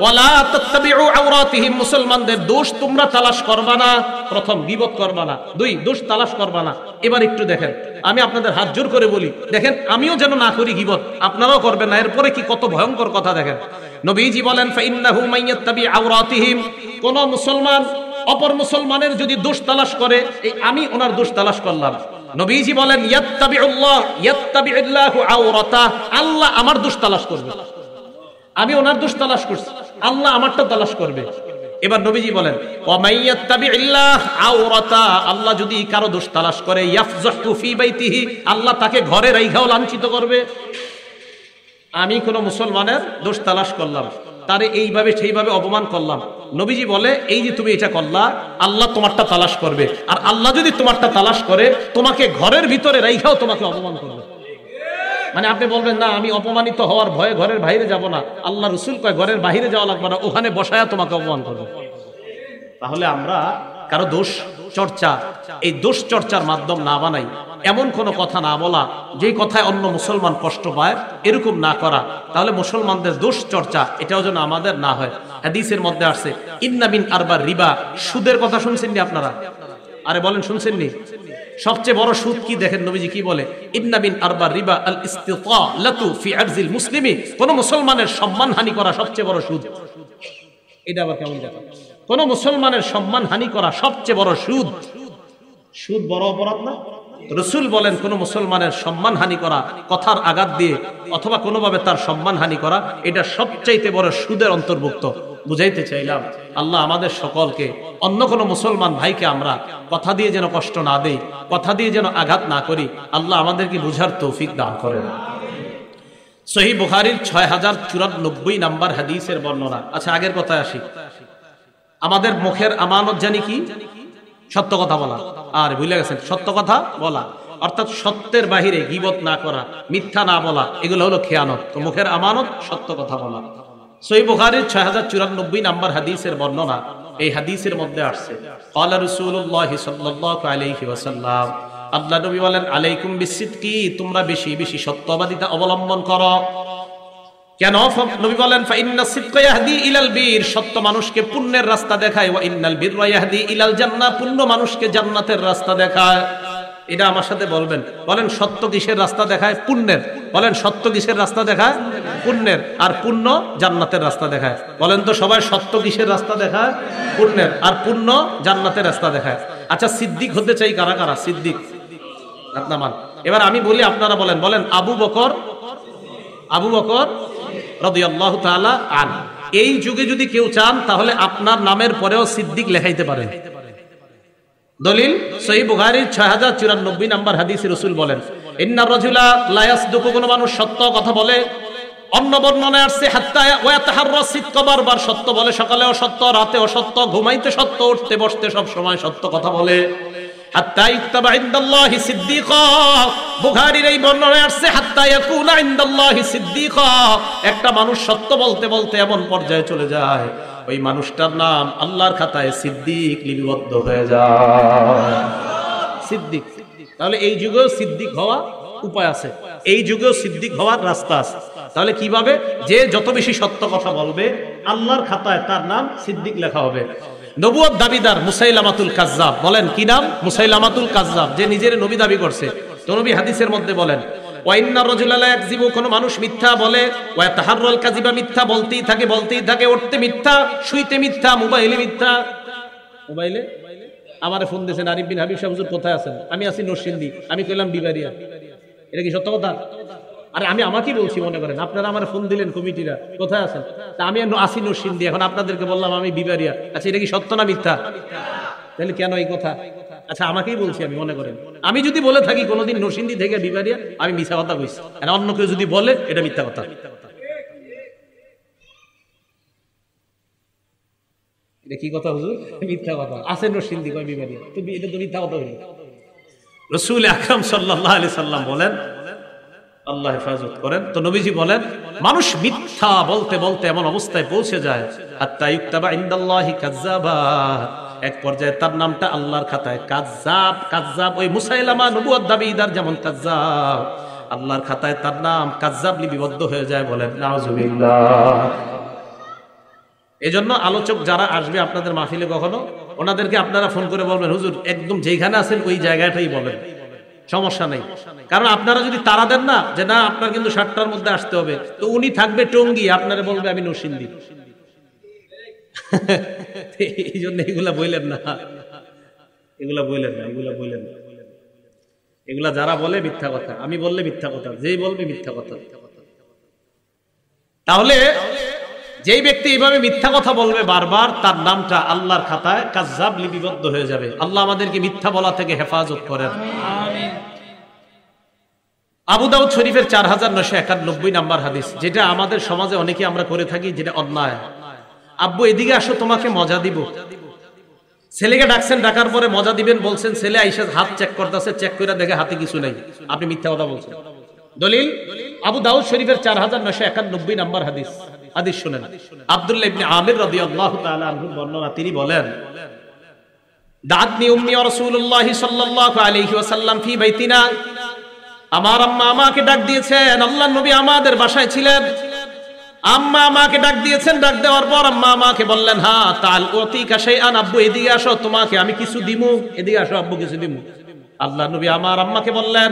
ওয়ালা তাত্তাবিউ আওরাতিহিম, মুসলমানদের দোষ তোমরা তালাশ করবা না। প্রথম, গীবত করবা না। দুই, দোষ তালাশ করবা না। এবার একটু দেখেন, আমি আপনাদের হাত জোর করে বলি, দেখেন আমিও যেন না করি গীবত, আপনারাও করবেন না। এরপরে কি কত ভয়ঙ্কর কথা দেখেন। নবীজি বলেন, ফাইন্নাহু মাইয়াত্তাবি আওরাতিহিম, কোন মুসলমান অপর মুসলমানের যদি দোষ তালাশ করে, এই আমি ওনার দোষ তালাশ করলাম, নবীজি বলেন ইয়াত্তাবিউল্লাহু আওরাতা, আল্লাহ আমার দোষ তালাশ করবে। আমি ওনার দোষ তালাশ করছি, আল্লাহ আমারটা তালাশ করবে। এবার নবীজি বলেন ওয়ামাইয়াত্তাবিল্লাহ আওরাতা, আল্লাহ যদি কারো দোষ তালাশ করে ইয়াফজাহু ফি বাইতিহি, আল্লাহ তাকে ঘরে রাইখাও লাঞ্ছিত করবে। আমি কোন মুসলমানের দোষ তালাশ করলাম, তারে এইভাবে সেইভাবে অপমান করলাম, নবীজি বলে এই যে তুমি এটা করলা, আল্লাহ তোমারটা তালাশ করবে। আর আল্লাহ যদি তোমারটা তালাশ করে, তোমাকে ঘরের ভিতরে রাইখাও তোমাকে অপমান করবে। মানে আপনি বলবেন না আমি অপমানিত হওয়ার ভয়ে ঘরের বাইরে যাব না, আল্লাহ রাসূল কয় ঘরের বাইরে যাওয়া লাগবে না, ওখানে বসায়া তোমাকে অপমান করবে। তাহলে আমরা কারো দোষ চর্চা, এই দোষ চর্চার মাধ্যম না বানাই, এমন কোন কথা না বলা যেই কথায় অন্য মুসলমান কষ্ট পায়, এরকম না করা। তাহলে মুসলমানদের দোষ চর্চা এটাও যেন আমাদের না হয়। হাদিসের মধ্যে আসছে ইন্না মিন আরবার রিবা, সুদের কথা শুনছেননি আপনারা? আরে বলেন শুনছেননি? সবচেয়ে বড় সুদ কি দেখেন নবীজি কি বলে, ইন্না মিন আরবার রিবা আল ইস্তিতালাতু ফি আরজিল মুসলিমি, কোন মুসলমানের সম্মানহানি করা সবচেয়ে বড় সুদ। এটা আবার কেমন কথা? কোন মুসলমানের সম্মানহানি করা সবচেয়ে বড় সুদ। সুদ বড় অপরাধ না? রাসূল বলেন কোন মুসলমানের সম্মানহানি করা, কথার আঘাত দিয়ে অথবা কোনোভাবে তার সম্মানহানি করা, এটা সবচাইতে বড় সুদের অন্তর্ভুক্ত। বুঝাইতে চাইলাম আল্লাহ আমাদের সকলকে, অন্য কোনো মুসলমান ভাইকে আমরা কথা দিয়ে যেন কষ্ট না দেই, কথা দিয়ে যেন আঘাত না করি, আল্লাহ আমাদেরকে বুঝার তৌফিক দান করেন। সহিহ বুখারীর 6094 নাম্বার হাদিসের বর্ণনা। আচ্ছা আগের কথায় আসি, আমাদের মুখের আমানত জানি কি? সত্য কথা বলা। আর ভুলে গেছেন, সত্য কথা বলা অর্থাৎ সত্যের বাহিরে গীবত না করা, মিথ্যা না বলা, এগুলো হলো খেয়ানত। তো মুখের আমানত সত্য কথা বলা। সহিহ বুখারীর 6094 নাম্বার হাদিসের বর্ণনা। এই হাদিসের মধ্যে আসছে ক্বালা রাসূলুল্লাহ সাল্লাল্লাহু আলাইহি ওয়াসাল্লাম, আল্লাহ নবী বলেন আলাইকুম বিসিদকি, তোমরা বেশি বেশি সত্যবাদিতা অবলম্বন করো। কেন? নবী বলেন ফাইন্নাস সিদকা ইয়াহদি ইলাল বীর, সত্য মানুষকে পুণ্যের রাস্তা দেখায়, ওয়া ইন্নাল বিররা ইয়াহদি ইলাল জান্নাহ, পুণ্য মানুষকে জান্নাতের রাস্তা দেখায়। এটা আমার সাথে বলবেন, বলেন সত্য কিসের রাস্তা দেখায়? পুণ্যের। বলেন সত্য কিসের রাস্তা দেখায়? পুণ্যের। আর পুণ্য জান্নাতের রাস্তা দেখায়। বলেন তো সবাই, সত্য কিসের রাস্তা দেখায়? পুণ্যের। আর পুণ্য জান্নাতের রাস্তা দেখায়। আচ্ছা সিদ্দিক হতে চাই কারা কারা? সিদ্দিক আপনার মান। এবার আমি বলি আপনারা বলেন, বলেন আবু বকর রাদিয়াল্লাহু তাআলা আনহু। এই যুগে যদি কেউ চান তাহলে আপনার নামের পরেও সিদ্দিক লেখাইতে পারেন। দলিল সহিহ বুখারীর 6094 নাম্বার হাদিসে রাসূল বলেন ইন্নার রাজুলা লা ইয়াসদুকু, কোন মানুষ সত্য কথা বলে। অন্য বর্ণনায় আসছে হাত্তা ওয়া তাহাররা সিদকা, বারবার সত্য বলে, সকালেও সত্য, রাতেও সত্য, ঘুমাইতে সত্য, উঠতে বসতে সব সময় সত্য কথা বলে। হাত্তা ইত্তাবা ইনদাল্লাহি সিদ্দিকা, বুখারীর এই বর্ণনায় আসছে হাত্তা ইয়াকুনা ইনদাল্লাহি সিদ্দিকা, একটা মানুষ সত্য বলতে বলতে এমন পর্যায়ে চলে যায় ওই মানুষটার নাম আল্লাহর খাতায় সিদ্দিক লিপিবদ্ধ হয়ে যায়। সিদ্দিক। তাহলে এই যুগেও সিদ্দিক হওয়া উপায় আছে, এই যুগেও সিদ্দিক হওয়ার রাস্তা আছে। তাহলে কিভাবে? যে যত বেশি সত্য কথা বলবে আল্লাহর খাতায় তার নাম সিদ্দিক লেখা হবে। নবুয়ত দাবিদার মুসাইলামাতুল কাজ্জাব, বলেন কি নাম? মুসাইলামাতুল কাজ্জাব, যে নিজের নবী দাবি করছে। তো নবী হাদিসের মধ্যে বলেন ওয়া ইন্নার রাজুলা লা ইয়াকযিবু, কোন মানুষ মিথ্যা বলে, ওয়া তাহাররাল কাযিবা, মিথ্যা বলতেই থাকে, উঠতে মিথ্যা, শুইতে মিথ্যা, মোবাইলে মিথ্যা। মোবাইলে আমারে ফোন দিয়েছেন আরিফ বিন হাবিব সাহেব, হুজুর কোথায় আছেন? আমি আছি নরসিংদী। আমি কইলাম বিবারিয়া। এটা কি সত্য কথা? আরে আমি আমাকেই বলছি, মনে করেন আপনারা আমার ফোন দিলেন কমিটিরা, কোথায় আছেন? তা আমি আসি নরসিংদী, এখন আপনাদেরকে বললাম আমি বিবারিয়া। আচ্ছা এটা কি সত্য না মিথ্যা? তাহলে কেন এই কথা? আচ্ছা আমাকেই বলছি, আমি মনে করেন আমি যদি বলে থাকি কোনোদিন নরসিংদী থেকে বিবারিয়া, আমি মিথ্যা কথা কইছি। আর অন্য কেউ যদি বলে এটা মিথ্যা কথা। এটা কি কথা হুজুর? মিথ্যা কথা। আছে নরসিংদী কয় বিবারিয়া, তো এটা তো মিথ্যা কথা হইল। রাসূল আকরাম সাল্লাল্লাহু আলাইহি সাল্লাম বলেন, আল্লাহ হেফাজত করেন, তো নবীজি বলেন মানুষ মিথ্যা বলতে বলতে এমন অবস্থায় পৌঁছে যায় হাত্তা ইউক্তাবা ইনদাল্লাহি কাযযাবা, এক পর্যায়ে তার নামটা আল্লাহর খাতায় কাযযাব। কাযযাব ওই মুসাইলামা নবুয়ত দাবিদার যেমন কাযযাব, আল্লাহর খাতায় তার নাম কাযযাব লিপিবদ্ধ হয়ে যায়। বলেন নাউযুবিল্লাহ। এজন্য আলোচক যারা আসবে আপনাদের মাহফিলে কখনো, ওনাদেরকে আপনারা ফোন করে বলবেন হুজুর একদম যেখানে আছেন ওই জায়গাটাই বলেন, সমস্যা নেই। কারণ আপনারা যদি তাড়া দেন না যে না আপনার কিন্তু 7টার মধ্যে আসতে হবে, তো উনি থাকবে টঙ্গী, আপনারা বলবে আমি নরসিংদী। এই জন্য এগুলা বললেন না, এগুলা বললেন না। এগুলা যারা বলে মিথ্যা কথা, আমি বললে মিথ্যা কথা, যেই বলবে মিথ্যা কথা। তাহলে যেই ব্যক্তি এইভাবে মিথ্যা কথা বলবে বারবার, তার নামটা আল্লাহর খাতায় কাযযাব লিপিবদ্ধ হয়ে যাবে। আল্লাহ আমাদেরকে মিথ্যা বলা থেকে হেফাজত করেন। আমিন। আবু দাউদ শরীফের 4991 নাম্বার হাদিস, যেটা আমাদের সমাজে অনেকে আমরা করে থাকি, যেটা অন্যায়। আব্বু এদিকে আসো, তোমাকে মজা দিব। ছেলেকে ডাকছেন, ডাকার পরে মজা দিবেন বলছেন, ছেলে আইসা হাত চেক করতেছে, চেক করে দেখে হাতে কিছু নাই, আপনি মিথ্যা কথা বলছেন। দলিল আবু দাউদ শরীফের 4991 নাম্বার হাদিস। হাদিস শুনেন, আব্দুল্লাহ ইবনে আমির রাদিয়াল্লাহু তাআলা আনহু বর্ণনা, তিনি বলেন, দাআতনি উম্মি ওয়া রাসূলুল্লাহ সাল্লাল্লাহু আলাইহি ওয়াসাল্লাম ফি বাইতিনা, আমার আম্মা আমাকে ডাক দিয়েছেন। আল্লাহর নবী আমাদের বাসায় ছিলেন, আম্মা আমাকে ডাক দিয়েছেন। ডাক দেওয়ার পর আম্মা আমাকে বললেন, হ্যাঁ তাল উতিকা শাইআন, আব্বু এদিকে আসো, তোমাকে আমি কিছু দিমু, এদিকে আসো আব্বু কিছু দিমু। আল্লাহর নবী আমার আম্মাকে বললেন,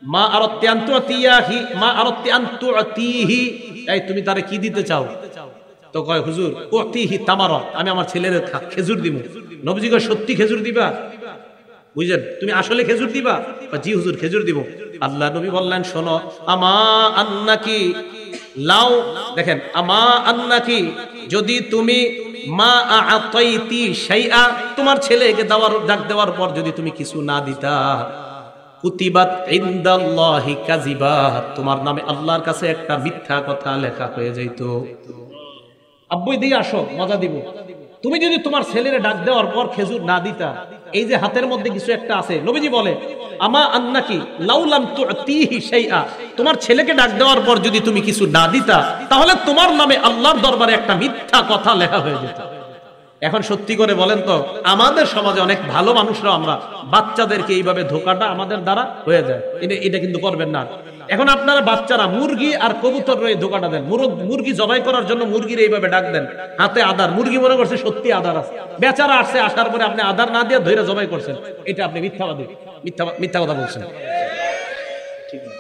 মা আরাদতি আন তুতিয়াহি, মা আরাদতি আন তুতিহি, এই তুমি তারে কি দিতে চাও? তো কয়, হুজুর উতিহি তামারা, আমি আমার ছেলের খেজুর দিমু। নবীজি কয়, সত্যি খেজুর দিবা? বুঝলেন, তুমি আসলে খেজুর দিবা? জি হুজুর, খেজুর দিব। আল্লাহ নবী বললেন, শোনো, আমা আন্নাকি লাও, দেখেন, আমা আন্নাকি, যদি তুমি মা আতাইতি শাইআ, তোমার ছেলেকে ডাক দেওয়ার পর যদি তুমি কিছু না দিতা, কুতিবাত ইনদাল্লাহি কাযিবা, তোমার নামে আল্লাহর কাছে একটা মিথ্যা কথা লেখা হয়ে যাইতো। আব্বু এদিকে আসো, মজা দিব। তুমি যদি তোমার ছেলের ডাক দেওয়ার পর খেজুর না দিতা, এই যে হাতের মধ্যে কিছু একটা আছে, নবীজি বলে, আমা আন্নাকি লাউ লাম তুতিহি শাইআ, তোমার ছেলেকে ডাক দেওয়ার পর যদি তুমি কিছু না দিতা, তাহলে তোমার নামে আল্লাহর দরবারে একটা মিথ্যা কথা লেখা হয়ে যেত। এখন সত্যি করে বলেন তো, আমাদের সমাজে অনেক ভালো মানুষরা আমরা বাচ্চাদেরকে এইভাবে ধোকাটা আমাদের দ্বারা হয়ে যায়। এটা কিন্তু করবেন না। এখন আপনারা বাচ্চারা মুরগি আর কবুতর রয়ে ধোকাটা দেন। মুরগি জবাই করার জন্য মুরগির এইভাবে ডাক দেন, হাতে আদার, মুরগি মনে করছে সত্যি আদার আছে, বেচারা আসছে, আসার পরে আপনি আদার না দিয়ে ধরে জবাই করছেন, এটা আপনি মিথ্যাবাদী, মিথ্যা কথা বলছেন। ঠিক না?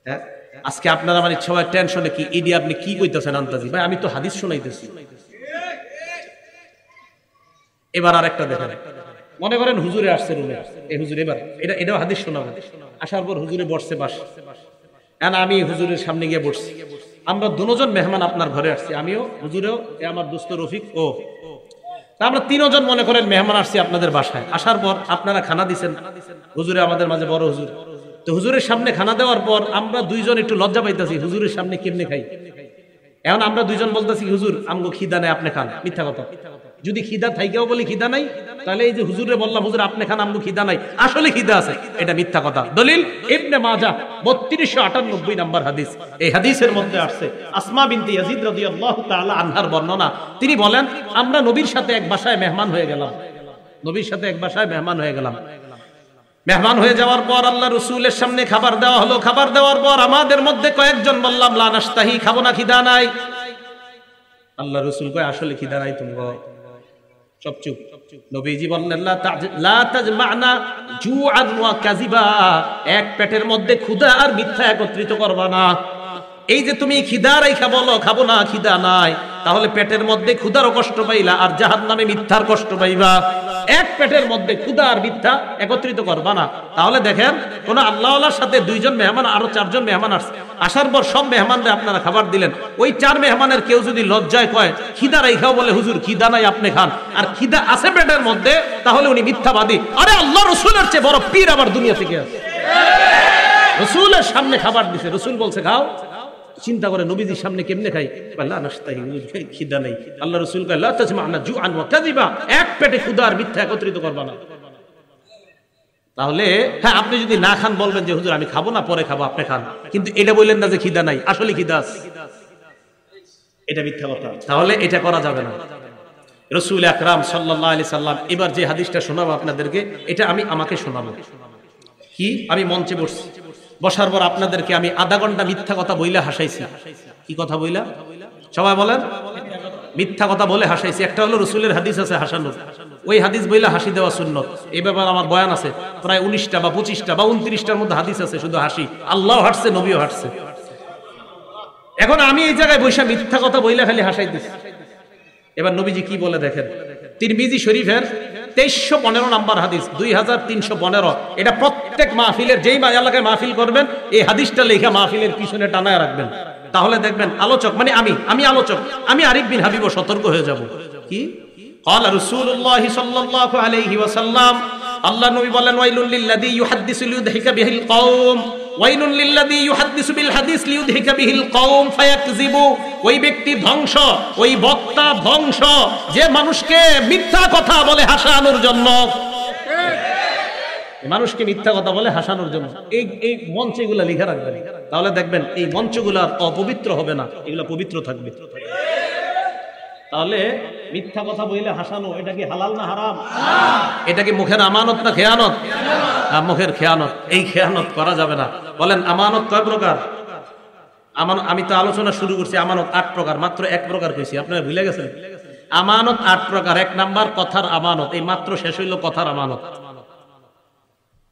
হ্যাঁ, আজকে আপনারা মানে সবাই টেনশনে, কি ইডি আপনি কি কইতেছেন আন্তাজি ভাই, আমি তো হাদিস শোনাইতেছি। এবার আরেকটা দেখেন, মনে করেন হুজুরে আসছে রুমে, এই হুজুর এবার এটাও হাদিস শোনাবো। আসার পর হুজুরে বসছে পাশে, আমি হুজুরের সামনে গিয়ে বসছি। আমরা দুজন মেহমান আপনার ঘরে আসছি, আমিও, হুজুরেও, আমার দোস্ত রফিক ও, আমরা তিনজন মনে করেন মেহমান আসছি আপনাদের বাসায়। আসার পর আপনারা খানা দিচ্ছেন, হুজুরে আমাদের মাঝে বড় হুজুর, তো হুজুরের সামনে খানা দেওয়ার পর আমরা দুইজন একটু লজ্জা পাইতেছি, হুজুরের সামনে কেমনে খাই। এখন আমরা দুইজন বলতেছি, হুজুর আমগো খিদা নাই, আপনি খান। মিথ্যা কথা। যদি খিদা থাইকেও বলি খিদা নাই, তাহলে এই যে হুজুরে বললাম, হুজুর আপনি খান, আমগো খিদা নাই, আসলে খিদা আছে, এটা মিথ্যা কথা। দলিল ইবনে মাজাহ 3298 নাম্বার হাদিস। এই হাদিসের মধ্যে আসছে আসমা বিনতে ইয়াজিদ রাদিয়াল্লাহু তাআলা আনহার বর্ণনা। তিনি বলেন, আমরা নবীর সাথে এক বাসায় মেহমান হয়ে গেলাম। নবীর সাথে এক বাসায় মেহমান হয়ে গেলাম। মেহমান হয়ে যাওয়ার পর আল্লাহ রাসূলের সামনে খাবার দেওয়া হলো। খাবার দেওয়ার পর আমাদের মধ্যে কয়েকজন বললাম, লা নাশতাহি, খাবো না, খিদা নাই। আল্লাহ রাসূল কয়, আসলে খিদা নাই তুমগো, সব চুপ। নবীজি বললেন, লা তাজমা'না জুআন ওয়া কাযিবা, এক পেটের মধ্যে ক্ষুধা আর মিথ্যা একত্রিত করবা না। এই যে তুমি খিদা রাইখা বলো খাবো না, খিদা নাই, তাহলে পেটের মধ্যে ক্ষুধারও কষ্ট পাইলা আর জাহান্নামে মিথ্যার কষ্ট পাইবা। এক পেটের মধ্যে ক্ষুধা আর মিথ্যা একত্রিত করবা না। তাহলে দেখেন, কোন আল্লাহওয়ালার সাথে দুইজন মেহমান, আরো চারজন মেহমান আসছে। আসার পর সব মেহমানদের আপনারা খাবার দিলেন। ওই চার মেহমানের কেউ যদি লজ্জায় কয় খিদা রাইখাও বলে, হুজুর খিদা নাই, আপনি খান, আর খিদা আছে পেটের মধ্যে, তাহলে উনি মিথ্যাবাদী। আরে আল্লাহ রসুলের চেয়ে বড় পীর আবার দুনিয়া থেকে আছে। রসুলের সামনে খাবার দিছে, রসুল বলছে খাও। চিন্তা করে নবীজির সামনে কেমনে খাই, আল্লাহ নাশতাহি, খিদা নাই। আল্লাহ রাসূল কয়, লা তাজমা'না জুআন ওয়া কাযিবা, এক পেটে ক্ষুধা আর মিথ্যা একত্রিত করবা না। তাহলে হ্যাঁ, আপনি যদি না খান বলবেন যে হুজুর আমি খাবো না, পরে খাবো, আপনি খান, কিন্তু এটা বললেন না যে খিদা নাই, আসলে খিদা আছে, এটা মিথ্যা কথা। তাহলে এটা করা যাবে না। রাসূল আকরাম সাল্লাল্লাহু আলাইহি সাল্লাম এবার যে হাদিসটা শোনাবো আপনাদেরকে, এটা আমাকে শোনাবো। কি, আমি মঞ্চে বসছি, বসার পর আপনাদেরকে আমি আধা ঘন্টা মিথ্যা কথা বইলা হাসাইছি। কি কথা বইলা? সবাই বলেন, মিথ্যা কথা বলে হাসাইছি। একটা হলো রসুলের হাদিস আছে হাসানোর, ওই হাদিস বইলা হাসি দেওয়া সুন্নত। এই ব্যাপারে আমার বয়ান আছে, প্রায় 19টা বা 25টা বা 29টার মধ্যে হাদিস আছে শুধু হাসি। আল্লাহ হাসছে, নবীও হাসছে। এখন আমি এই জায়গায় বৈশা মিথ্যা কথা বইলা খালি হাসাইতেছি। এবার নবীজি কি বলে দেখেন, তিরমিজি শরীফের 2315 নাম্বার হাদিস, 2315। এটা প্রত্যেক মাহফিলের, যেই এলাকায় মাহফিল করবেন এই হাদিসটা লেখা মাহফিলের পিছনে টানায় রাখবেন, তাহলে দেখবেন আলোচক মানে আমি আলোচক, আমি আরিফ বিন হাবিব সতর্ক হয়ে যাব। কি ক্বালা রাসূলুল্লাহ সাল্লাল্লাহু আলাইহি ওয়াসাল্লাম, আল্লাহ নবী বলেন, ওয়াইলুল লিল্লাযী ইউহাদ্দিসু লিউদহিকা বিহিল কওম, ওয়াইলুল লিল্লাযী ইউহাদ্দিসু বিল হাদিস লিউদহিকা বিহিল কওম ফায়াকযিবু। ওই ব্যক্তি ধ্বংস, ওই বক্তা ধ্বংস যে মানুষকে মিথ্যা কথা বলে হাসানোর জন্য, মানুষকে মিথ্যা কথা বলে হাসানোর জন্য এই মঞ্চে এগুলা লিখে রাখবেন, তাহলে দেখবেন এই মঞ্চগুলা অপবিত্র হবে না, এগুলা পবিত্র থাকবে। তাহলে মিথ্যা কথা বলে হাসানো এটা কি হালাল না হারাম? এটা কি মুখের আমানত না খেয়ানত? মুখের খেয়ানত। এই খেয়ানত করা যাবে না। বলেন আমানত কয় প্রকার? আমি তো আলোচনা শুরু করছি, আমানত 8 প্রকার, মাত্র 1 প্রকার কইছি, আপনারা ভুলে গেছেন। আমানত 8 প্রকার। 1 নাম্বার কথার আমানত, এই মাত্র শেষ হইল কথার আমানত।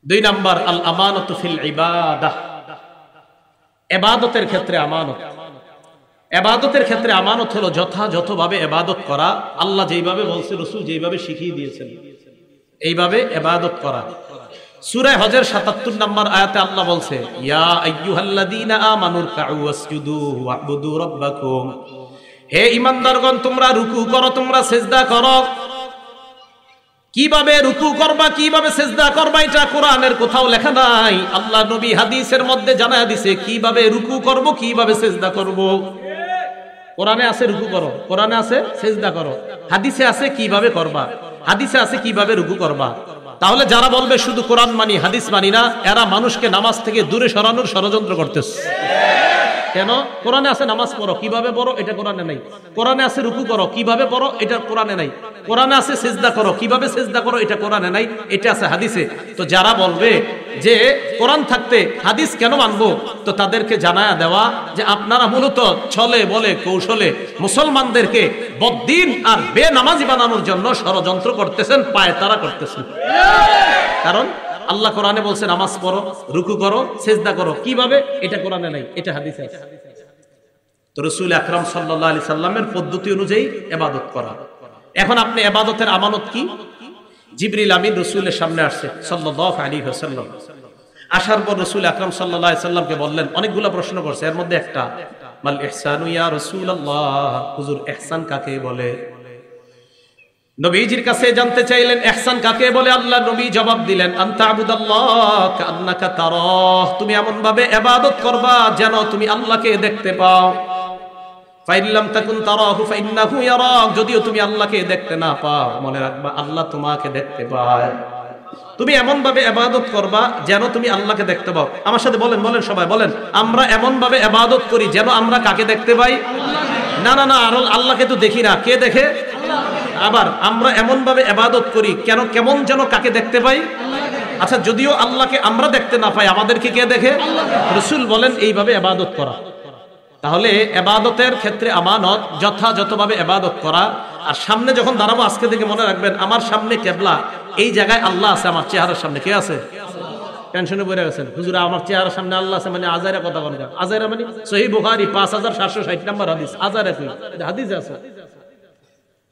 2 নাম্বার আল আমানাতু ফিল ইবাদাহ, ইবাদতের ক্ষেত্রে আমানত। ইবাদতের ক্ষেত্রে আমানত হলো যথাযথভাবে ইবাদত করা, আল্লাহ যেইভাবে বলছে, রাসূল যেইভাবে শিখিয়ে দিয়েছেন এইভাবে ইবাদত করা। সূরা হজের 77 নম্বর আয়াতে আল্লাহ বলছে, ইয়া আইয়ুহাল্লাযীনা আমানু রুকউ ওয়াসজুদু ওয়া'বুদু রাব্বাকুম, হে ঈমানদারগণ তোমরা রুকু করো, তোমরা সিজদা করো। কিভাবে রুকু করবা, কিভাবে সিজদা করবা এটা কোরআনের কোথাও লেখা নাই। আল্লাহ নবী হাদিসের মধ্যে জানায়া দিয়েছে কিভাবে রুকু করব, কিভাবে সিজদা করব। কোরআনে আছে রুকু করো, কোরআনে আছে সিজদা করো, হাদিসে আছে কিভাবে করবা, হাদিসে আছে কিভাবে রুকু করবা। তাহলে যারা বলবে শুধু কোরআন মানি হাদিস মানি না, এরা মানুষকে নামাজ থেকে দূরে সরানোর ষড়যন্ত্র করতেছে। কেন? কোরআনে আছে নামাজ পড়ো, কিভাবে পড়ো এটা কোরআনে নাই। কোরআনে আছে রুকু করো, কিভাবে পড়ো এটা কোরআনে নাই। কোরআনে আছে সিজদা করো, কিভাবে সিজদা করো এটা কোরআনে নাই, এটা আছে হাদিসে। তো যারা বলবে যে কোরআন থাকতে হাদিস কেন মানবো, তো তাদেরকে জানায়া দেওয়া যে আপনারা মূলত ছলে বলে কৌশলে মুসলমানদেরকে বদ্দিন আর বেনামাজি বানানোর জন্য ষড়যন্ত্র করতেছেন, পায়তারা করতেছেন। কারণ আল্লাহ কোরআনে বলছে নামাজ পড়ো, রুকু করো, সিজদা করো, কিভাবে এটা কোরআনে নাই, এটা হাদিসে আছে। তো রাসূল আকরাম সাল্লাল্লাহু আলাইহি সাল্লামের পদ্ধতি অনুযায়ী ইবাদত করা। এখন আপনি ইবাদতের আমানত কি? জিবরিল আমিন রাসূলের সামনে আসছে সাল্লাল্লাহু আলাইহি ওয়াসাল্লাম। আসার পর রাসূল আকরাম সাল্লাল্লাহু আলাইহি সাল্লামকে বললেন, অনেকগুলো প্রশ্ন করছে, এর মধ্যে একটা, মাল ইহসানু ইয়া রাসূলুল্লাহ, হুজুর ইহসান কাকে বলে? নবীজির কাছে জানতে চাইলেন ইহসান কাকে বলে। আল্লাহ নবী জবাব দিলেন, আনতা আবুদাল্লাহ কান্নাকা তারাহ, তুমি এমন ভাবে ইবাদত করবা যেন তুমি আল্লাহকে দেখতে পাও। ফাইল্লাম তাকুন তারাহু ফাইন্নাহু ইয়ারাক, যদিও তুমি আল্লাহকে দেখতে না পাও, মনে রাখবা আল্লাহ তোমাকে দেখতে পায়। তুমি এমন ভাবে ইবাদত করবা যেন তুমি আল্লাহকে দেখতে পাও। আমার সাথে বলেন, বলেন সবাই বলেন, আমরা এমন ভাবে ইবাদত করি যেন আমরা কাকে দেখতে পাই? না না না, আর আল্লাহকে তো দেখি না, কে দেখে? আবার আমরা এমন ভাবে ইবাদত করি কেন, কেমন যেন কাকে দেখতে পাই? আচ্ছা, যদিও আল্লাহকে আমরা দেখতে না পাই, আমাদেরকে কে দেখে? রাসূল বলেন এইভাবে ইবাদত করা। তাহলে ইবাদতের ক্ষেত্রে আমানত, যথাযথভাবে ইবাদত করা। আর সামনে যখন দাঁড়াবো, আজকে থেকে মনে রাখবেন আমার সামনে কিবলা, এই জায়গায় আল্লাহ আছে, আমার চেহারার সামনে কে আছে? টেনশনে পড়ে গেছেন, হুজুর আমার চেহারার সামনে আল্লাহ আছে মানে আজাইরা কথা বলেন। আজাইরা মানে সহিহ বুখারী 5760 নম্বর হাদিস, আজাইরা কি হাদিসে আছে।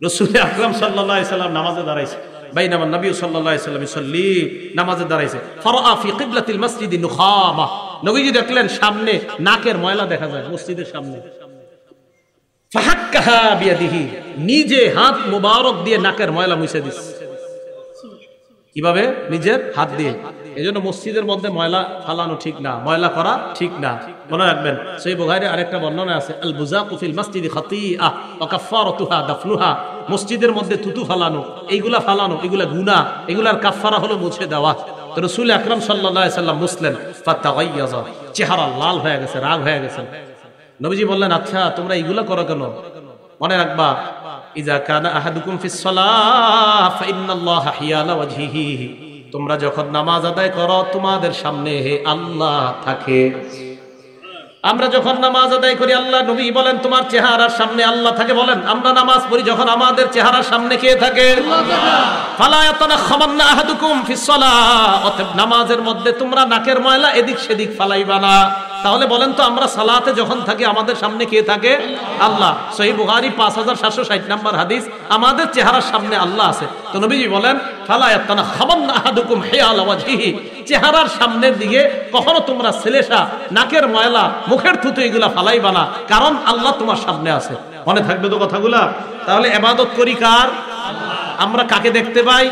রাসূল আকরাম সাল্লাল্লাহু আলাইহি সাল্লাম নামাজে দাঁড়াইছে, বাইনামা নবী সাল্লাল্লাহু আলাইহি সাল্লাম ইসাল্লি, নামাজে দাঁড়াইছে। ফারাআ ফি কিবলাতিল মসজিদি নুখামা, নবীজি দেখলেন সামনে নাকের ময়লা দেখা যায় মসজিদের সামনে। ফাহাক্কাহা বিয়াদিহি, নিজে হাত মুবারক দিয়ে নাকের ময়লা মুছে দিছে। কিভাবে? নিজের হাত দিয়ে। এজন্য মসজিদের মধ্যে ময়লা ফালানো ঠিক না, ময়লা করা ঠিক না, মনে রাখবেন। সহিহ বুখারীর আরেকটা বর্ণনা আছে, আল বুযাকু ফিল মসজিদি খাতিআ ওয়া কাফফারাতুহা দাফনুহা, মসজিদের মধ্যে থুতু ফালানো, এইগুলা ফালানো, এগুলা গুনাহ, এগুলার কাফফারা হলো মুছে দেওয়া। তো রাসূল আকরাম সাল্লাল্লাহু আলাইহি সাল্লাম মুসলেন, ফাতাগায়্যাযা, চেহারা লাল হয়ে গেছে, রাগ হয়ে গেছে। নবীজি বললেন, আচ্ছা তোমরা এইগুলা করো কেন? মনে রাখবা, ইযা কানা আহাদুকুম ফিস সালাহ ফাইন্নাল্লাহা হিয়ালা ওয়াজহিহি, তোমরা যখন নামাজ আদায় করো তোমাদের সামনে হে আল্লাহ থাকে। আমরা যখন নামাজ আদায় করি, আল্লাহ নবী বলেন তোমার চেহারার সামনে আল্লাহ থাকে। বলেন আমরা নামাজ পড়ি যখন আমাদের চেহারার সামনে কে থাকে? ফালা ইয়াতানাখামান্না আহাদুকুম ফিস সালাহ, অতএব নামাজের মধ্যে তোমরা নাকের ময়লা এদিক সেদিক ফালাইবা না। তাহলে বলেন তো আমরা সালাতে যখন থাকি আমাদের সামনে কে থাকে? আল্লাহ। সহিহ বুখারী 5760 নম্বর হাদিস, আমাদের চেহারার সামনে আল্লাহ আছে। তো নবীজি বলেন ফালা ইয়াতানাখাবান্না আহাদুকুম হিয়ালা ওয়াজহিহি, চেহারার সামনের দিকে কখনো তোমরা ছেলেশা, নাকের ময়লা, মুখের থুতু এগুলা ফালাইবা না, কারণ আল্লাহ তোমার সামনে আছে। মনে থাকবে তো কথাগুলা? তাহলে ইবাদত করি কার? আমরা কাকে দেখতে পাই?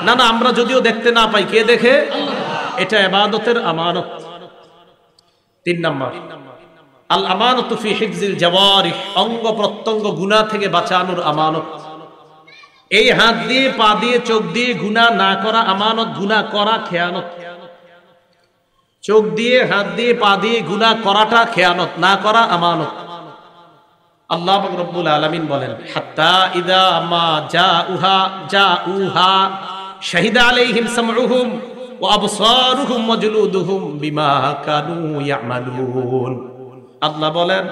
না না, আমরা যদিও দেখতে না পাই, কে দেখে? এটা ইবাদতের আমানত। 3 নাম্বার আল আমানাতু ফি হিফজিল জাওয়ারিহ, অঙ্গ প্রত্যঙ্গ গুনাহ থেকে বাঁচানোর আমানত। এই হাত দিয়ে, পা দিয়ে, চোখ দিয়ে গুনাহ না করা আমানত, গুনাহ করা খেয়ানত। চোখ দিয়ে, হাত দিয়ে, পা দিয়ে গুনাহ করাটা খেয়ানত, না করা আমানত। আল্লাহ পাক রব্বুল আলামিন বলেন হাত্তা ইযা মা জাউহা শাহিদা আলাইহিম সামউহুম ওয়া আবসারুহুম ওয়া জুলুদুহুম বিমা কানু ইয়ামালুন। আল্লাহ বলেন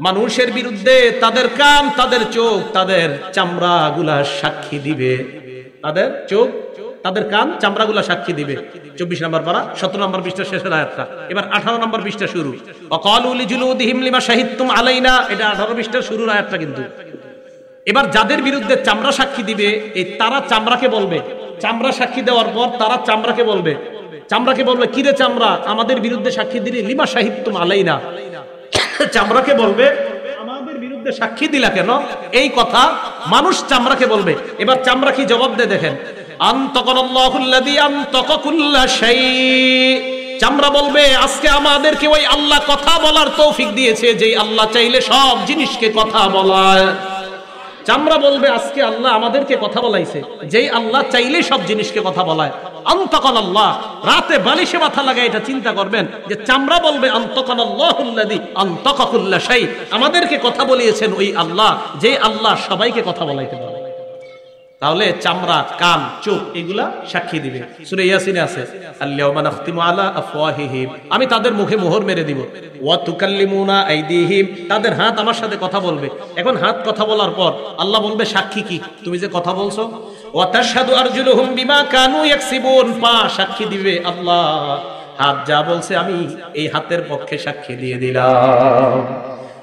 মানুষের বিরুদ্ধে তাদের কান, তাদের চোখ, তাদের চামড়াগুলা সাক্ষী দিবে। তাদের চোখ, তাদের কান, চামড়াগুলা সাক্ষী দিবে। 24 নম্বর পারা 17 নম্বর পৃষ্ঠা শেষের আয়াতটা। এবার 18 নম্বর পৃষ্ঠা শুরু। ওয়াকালু লিজুলুদিহিম লিমা শাহিদতুম আলাইনা, এটা 18 পৃষ্ঠার শুরুর আয়াতটা কিন্তু। এবার যাদের বিরুদ্ধে চামড়া সাক্ষী দিবে, এই তারা চামড়াকে বলবে, চামড়া সাক্ষী দেওয়ার পর তারা চামড়াকে বলবে, চামড়াকে বলবে কিরে চামড়া আমাদের বিরুদ্ধে সাক্ষী দিলি, লিমা শাহিদতুম আলাইনা। চামড়াকে বলবে আমাদের বিরুদ্ধে সাক্ষী দিলা কেন, এই কথা মানুষ চামড়াকে বলবে। এবার চামড়া কি জবাব দেয় দেখেন, আনতাকাল্লাহুল্লাযী আনতাকা কুল্লা শাই। চামড়া বলবে আজকে আমাদেরকে ওই আল্লাহ কথা বলার তৌফিক দিয়েছে, যেই আল্লাহ চাইলে সব জিনিসকে কথা বলায়। চামড়া বলবে আজকে আল্লাহ আমাদেরকে কথা বলাইছে, যেই আল্লাহ চাইলে সব জিনিসকে কথা বলায়। আনতাকাল্লাহ, রাতে বালিশে মাথা লাগায় এটা চিন্তা করবেন যে চামড়া বলবে আনতাকাল্লাহুল্লাযী আনতাকা কুল্লা শাই, আমাদেরকে কথা বলিয়েছেন ওই আল্লাহ, যে আল্লাহ সবাইকে কথা বলাইতে পারে। তাহলে চামড়া, কান, চোখ এগুলা সাক্ষী দিবে। সূরা ইয়াসিনে আছে আল-ইয়াওমা নাখতিমু আলা আফওয়াহিহিম, আমি তাদের মুখে মোহর মেরে দিব। ওয়া তুকাল্লিমুনা আইদিহিম, তাদের হাত আমার সাথে কথা বলবে। এখন হাত কথা বলার পর আল্লাহ বলবে সাক্ষী কি, তুমি যে কথা বলছো। ওয়া তাশহাদু আরজুলুহুম বিমা কানু ইয়াকসিবুন, পা সাক্ষী দিবে আল্লাহ হাত যা বলছে আমি এই হাতের পক্ষে সাক্ষী দিয়ে দিলাম।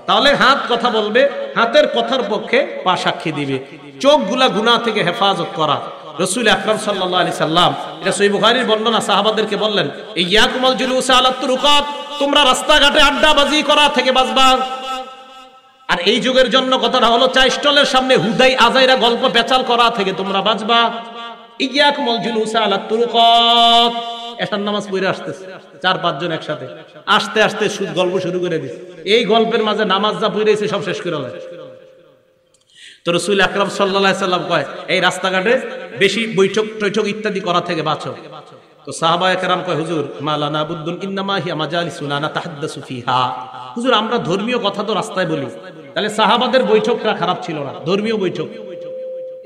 তাহলে হাত কথা বলবে, হাতের কথার পক্ষে পা সাক্ষী দিবে। চোখগুলা গুনাহ থেকে হেফাজত করা। রাসূল আকরাম সাল্লাল্লাহু আলাইহি সাল্লাম, এটা সহিহ বুখারীর বর্ণনা, সাহাবাদেরকে বললেন ইয়াকুমুল জুলুসা আলা তুরুকাত, তোমরা রাস্তাঘাটে আড্ডাবাজি করা থেকে বাঁচবা। আর এই যুগের জন্য কথাটা হলো চা স্টলের সামনে হুদাই আজাইরা গল্প পেচাল করা থেকে তোমরা বাঁচবা। ইয়াকুমুল জুলুসা আলা তুরুকাত, এশার নামাজ পড়ে আসতেছে 4-5 জন একসাথে, আস্তে আস্তে গল্প শুরু করে দিছে। এই গল্পের মাঝে নামাজ যা পড়েছে সব শেষ করে দেয়। তো রাসূল আকরাম সাল্লাল্লাহু আলাইহি সাল্লাম কয় এই রাস্তাঘাটে বেশি বৈঠক টৈঠক ইত্যাদি করা থেকে বাঁচো। তো সাহাবায়ে কেরাম কয় হুজুর মালানা বুদ্দুন ইন্নামা হিয়া মাজালিসুনা নাতাহাদ্দাসু ফিহা, হুজুর আমরা ধর্মীয় কথা তো রাস্তায় বলি। তাহলে সাহাবাদের বৈঠকটা খারাপ ছিল না, ধর্মীয় বৈঠক।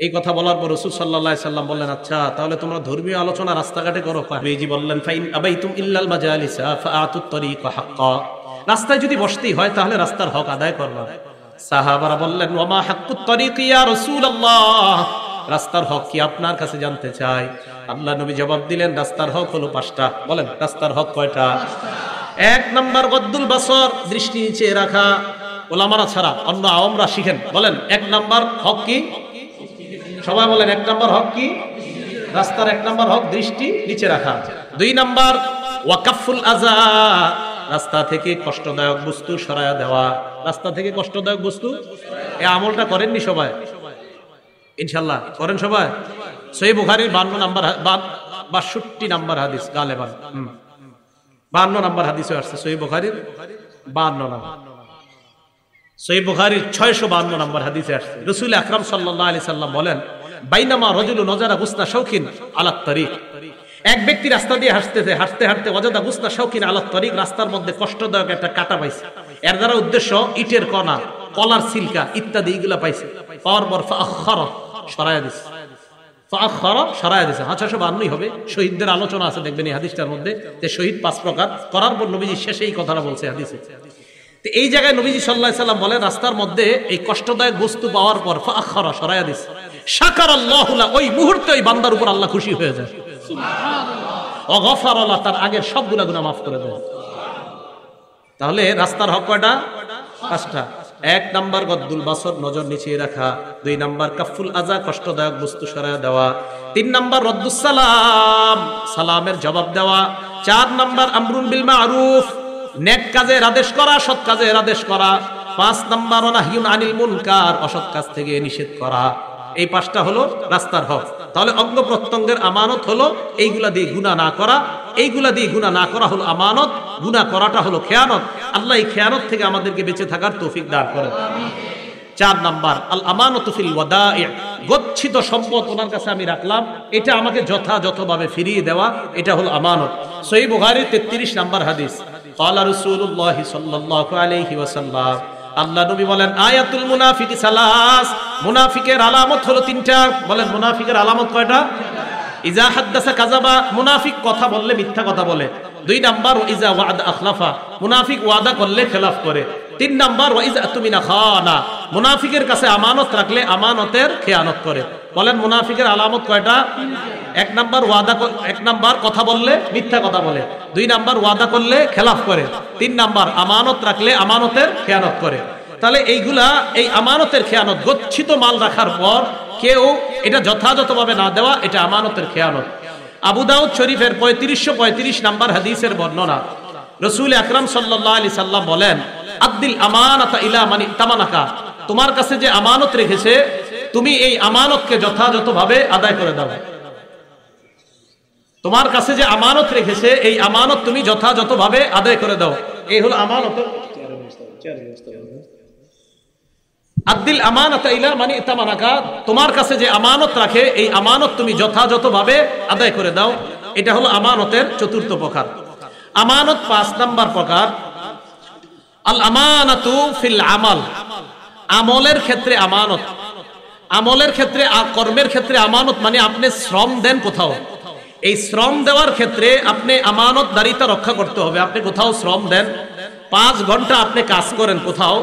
এই কথা বলার পর রাসূল সাল্লাল্লাহু আলাইহি সাল্লাম বললেন আচ্ছা তাহলে তোমরা ধর্মীয় আলোচনা রাস্তাঘাটে করো। নবীজি বললেন ফাইন আবাইতুম ইল্লাল মাজালিসা ফাআতুত তরিকা হাক্কা, রাস্তায় যদি বসতেই হয় তাহলে রাস্তার হক আদায় করবা। সাহাবারা বললেন ওয়ামা হাক্কুত তরিক ইয়া রাসূলুল্লাহ, রাস্তার হক কি আপনার কাছে জানতে চাই। আল্লাহ নবী জবাব দিলেন রাস্তার হক হলো 5টা। বলেন রাস্তার হক কয়টা? 1 নাম্বার গদ্দুল বাসর, দৃষ্টি নিচে রাখা। ওলামারা ছাড়া অন্য আওয়ামরা শিখেন। বলেন 1 নাম্বার হক কি? সবাই বলেন 1 নাম্বার হক কি? রাস্তার 1 নাম্বার হক দৃষ্টি নিচে রাখা। 2 নাম্বার ওয়াকাফুল আযা, রাস্তা থেকে কষ্টদায়ক বস্তু সরায়া দেওয়া। রাস্তা থেকে কষ্টদায়ক বস্তু, এই আমলটা করেননি সবাই? ইনশাআল্লাহ করেন সবাই। সহিহ বুখারীর 52 নাম্বার 62 নাম্বার হাদিস গালেবান 52 নাম্বার হাদিসে আসছে। সহিহ বুখারীর 52 নাম্বার, সহিহ বুখারীর 652 নাম্বার হাদিসে আসছে। রাসূল আকরাম সাল্লাল্লাহু আলাইহি সাল্লাম বলেন বাইনামা রাজুলুন নজারা গুসনা শাওকিন আলা তরিক, এক ব্যক্তি রাস্তা দিয়ে হাঁটতেছে, হাঁটতে হাঁটতে ওয়াজাদা গুসনা শাওকিন আলা তরিক, রাস্তার মধ্যে কষ্টদায়ক একটা কাঁটা পাইছে। এর দ্বারা উদ্দেশ্য ইটের কণা, কলার সিলকা ইত্যাদি এগুলা পাইছে। পাওয়ার পর ফাআখারা, সরায়া দিছে। ফাআখারা, সরায়া দিছে। 652 হবে। শহীদদের আলোচনা আছে দেখবেন এই হাদিসটার মধ্যে, যে শহীদ 5 প্রকার। করার পর নবীজি শেষে এই কথাটা বলছে হাদিসে। তো এই জায়গায় নবীজি সাল্লাল্লাহু আলাইহি সাল্লাম বলেন রাস্তার মধ্যে এই কষ্টদায়ক বস্তু পাওয়ার পর ফাআখারা, সরায়া দিছে। শাকারাল্লাহু লা, ওই মুহূর্তে ওই বান্দার উপর আল্লাহ খুশি হয়ে যায়। সুবহানাল্লাহ। ওয়া গফারা লা, তার আগের সব গুনাহ মাফ করে দেয়। তাহলে রাস্তার হক কয়টা? 5টা। 1 নাম্বার গদ্দুল বাসর, নজর নিচিয়ে রাখা। 2 নাম্বার কাফুল আযা, কষ্টদায়ক বস্তু সরায় দেওয়া। 3 নাম্বার রদ্দুস সালাম, সালামের জবাব দেওয়া। 4 নাম্বার আমরুন বিল মারুফ, নেক কাজের আদেশ করা, সৎ কাজের আদেশ করা। 5 নাম্বার নাহিউন আনিল মুনকার, অসৎ কাজ থেকে নিষেধ করা। এই 5টা হলো রাস্তার হক। তাহলে অঙ্গ প্রত্যঙ্গের আমানত হলো এইগুলা দিয়ে গুনাহ না করা, এইগুলা দিয়ে গুনাহ না করা হলো আমানত, গুনাহ করাটা হলো খেয়ানত। আল্লাহ এই খেয়ানত থেকে আমাদেরকে বেঁচে থাকার তৌফিক দান করেন। 4 নাম্বার আল আমানাতু ফিল ওয়াদাই, গচ্ছিত সম্পদ ওনার কাছে আমি রাখলাম, এটা আমাকে যথাযথভাবে ফিরিয়ে দেওয়া, এটা হলো আমানত। সহিহ বুখারীর 33 নাম্বার হাদিস, ক্বালা রাসূলুল্লাহ সাল্লাল্লাহু আলাইহি ওয়াসাল্লাম, আল্লাহ নবী বলেন আয়াতুল মুনাফিকি সালাস, মুনাফিকের আলামত হলো 3টা। বলেন মুনাফিকের আলামত কয়টা? ইজা হাদ্দাসা কাযাবা, মুনাফিক কথা বললে মিথ্যা কথা বলে। 2 নাম্বার ইজা ওয়াদা আখলাফা, মুনাফিক ওয়াদা করলে খেলাফ করে। 3 নাম্বার ওয়াইজা তুমিনা খানা, মুনাফিকের কাছে আমানত রাখলে আমানতের খেয়ানত করে। বলেন মুনাফিকের আলামত কয়টা? 1 নাম্বার ওয়াদা, 1 নাম্বার কথা বললে মিথ্যা কথা বলে। 2 নাম্বার ওয়াদা করলে খেলাফ করে। 3 নাম্বার আমানত রাখলে আমানতের খেয়ানত করে। তাহলে এইগুলা, এই আমানতের খেয়ানত, গচ্ছিত মাল রাখার পর কেউ এটা যথাযথভাবে না দেওয়া, এটা আমানতের খেয়ানত। আবু দাউদ শরীফের 3535 নাম্বার হাদিসের বর্ণনা, রাসূল আকরাম সাল্লাল্লাহু আলাইহি সাল্লাম বলেন আদ্দিল আমানাতা ইলা মানি তামানাকা, তোমার কাছে যে আমানত রেখেছে তুমি এই আমানতকে যথাযথভাবে আদায় করে দাও। তোমার কাছে যে আমানত রেখেছে এই আমানত তুমি যথাযথভাবে আদায় করে দাও। এই হলো আমানত। আদ্দিল আমানাতা ইলা মানি তামানাকা, তোমার কাছে যে আমানত রাখে এই আমানত তুমি যথাযথভাবে আদায় করে দাও। এটা হলো আমানতের 4র্থ প্রকার। আমানত 5 নাম্বার প্রকার, আল আমানাতু ফিল আমাল, আমলের ক্ষেত্রে আমানত। আমলের ক্ষেত্রে, কর্মের ক্ষেত্রে আমানত মানে আপনি শ্রম দেন কোথাও, এই শ্রম দেওয়ার ক্ষেত্রে আপনি আমানতদারিতা রক্ষা করতে হবে। আপনি কোথাও শ্রম দেন, 5 ঘন্টা আপনি কাজ করেন কোথাও,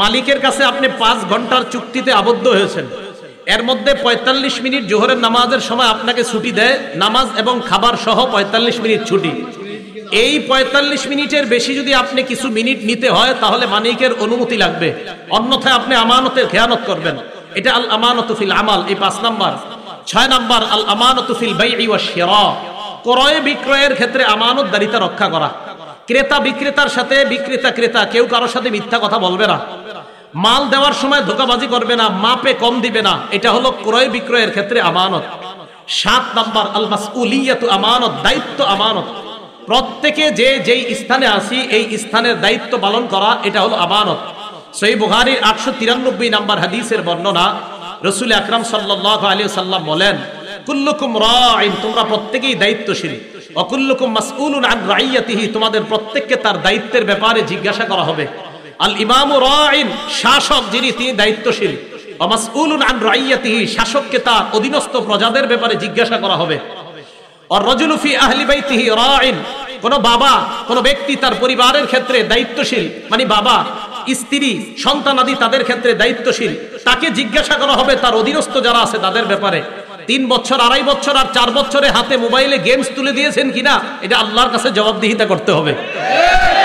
মালিকের কাছে আপনি 5 ঘন্টার চুক্তিতে আবদ্ধ হয়েছেন, এর মধ্যে 45 মিনিট জোহরের নামাজের সময় আপনাকে ছুটি দেয়, নামাজ এবং খাবার সহ 45 মিনিট ছুটি। এই 45 মিনিটের বেশি যদি আপনি কিছু মিনিট নিতে হয় তাহলে মালিকের অনুমতি লাগবে, অন্যথায় আপনি আমানতের খেয়ানত করবেন। এটা আল আমানাতু ফিল আমাল, এই 5 নাম্বার। 6 নাম্বার আল আমানাতু ফিল বাই'i ওয়াশ শিরা, ক্রয় বিক্রয়ের ক্ষেত্রে আমানতদারিতা রক্ষা করা। ক্রেতা বিক্রেতার সাথে, বিক্রেতা ক্রেতা কেউ কারোর সাথে মিথ্যা কথা বলবে না, মাল দেওয়ার সময় ধোঁকাবাজি করবে না, মাপে কম দিবে না, এটা হলো ক্রয় বিক্রয়ের ক্ষেত্রে আমানত। 7 নাম্বার আল মাসউলিয়াতু আমানত, দায়িত্ব আমানত। প্রত্যেকে যে যেই স্থানে আসি এই স্থানের দায়িত্ব পালন করা, এটা হলো আমানত। সহিহ বুখারীর 893 নাম্বার হাদিসের বর্ণনা, রাসূল আকরাম সাল্লাল্লাহু আলাইহি ওয়াসাল্লাম বলেন কুল্লুকুম রাঈন, তোমরা প্রত্যেকেই দায়িত্বশীল, ওয়া কুল্লুকুম মাসউলুন আন রাইয়াতিহি, তোমাদের প্রত্যেককে তার দায়িত্বের ব্যাপারে জিজ্ঞাসা করা হবে। আল ইমামু রাঈন, শাসক যিনি তিনি দায়িত্বশীল, ওয়া মাসউলুন আন রাইয়াতিহি, শাসককে তার অধীনস্থ প্রজাদের ব্যাপারে জিজ্ঞাসা করা হবে। আর রাজুলু ফি আহলি বাইতিহি রাঈন, কোন বাবা, কোন ব্যক্তি তার পরিবারের ক্ষেত্রে দায়িত্বশীল, মানে বাবা, স্ত্রী, সন্তান আদি তাদের ক্ষেত্রে দায়িত্বশীল, তাকে জিজ্ঞাসা করা হবে তার অধীনস্থ যারা আছে তাদের ব্যাপারে। 3 বছর, 2.5 বছর আর 4 বছরে হাতে মোবাইলে গেমস তুলে দিয়েছেন কিনা এটা আল্লাহর কাছে জবাবদিহিতা করতে হবে।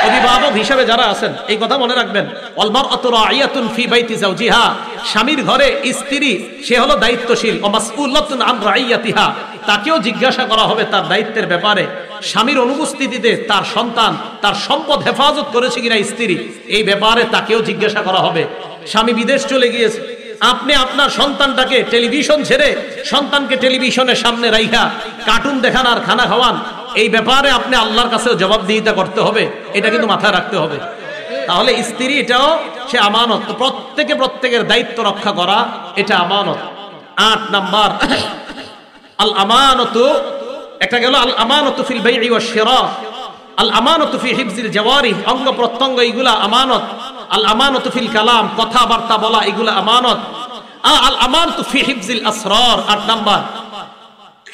অভিভাবক হিসেবে যারা আছেন এই কথা মনে রাখবেন, ওয়াল মারআতু রাঈয়াতুন ফি বাইতি যাওজিহা, স্বামীর ঘরে স্ত্রী সে হলো দায়িত্বশীল, ওয়া মাসউলাতুন আন রাঈয়াতিহা, তাকেও জিজ্ঞাসা করা হবে তার দায়িত্বের ব্যাপারে। স্বামীর অনুপস্থিতিতে তার সন্তান, তার সম্পদ হেফাজত করেছে কিনা স্ত্রী, এই ব্যাপারে তাকেও জিজ্ঞাসা করা হবে। স্বামী বিদেশ চলে গিয়েছে, আপনি আপনার সন্তানটাকে টেলিভিশন ছেড়ে সন্তানকে টেলিভিশনের সামনে রাইখা কার্টুন দেখান আর খানা খাওয়ান, এই ব্যাপারে আপনি আল্লাহর কাছেও জবাবদিহিতা করতে হবে, এটা কিন্তু মাথায় রাখতে হবে। তাহলে স্ত্রী এটাও সে আমানত, প্রত্যেকে প্রত্যেকের দায়িত্ব রক্ষা করা এটা আমানত। 8 নাম্বার আল আমানাতু, একটা গেল আল আমানাতু ফিল বাই'i ওয়াশ শিরা, আল আমানাতু ফি হিফজিল জাওয়ারিহ, অঙ্গ প্রত্যঙ্গ এগুলা আমানত। আল আমানাতু ফিল কালাম, কথাবার্তা বলা এগুলা আমানত। আল আমানাতু ফি হিফজিল আসরার, 8 নাম্বার,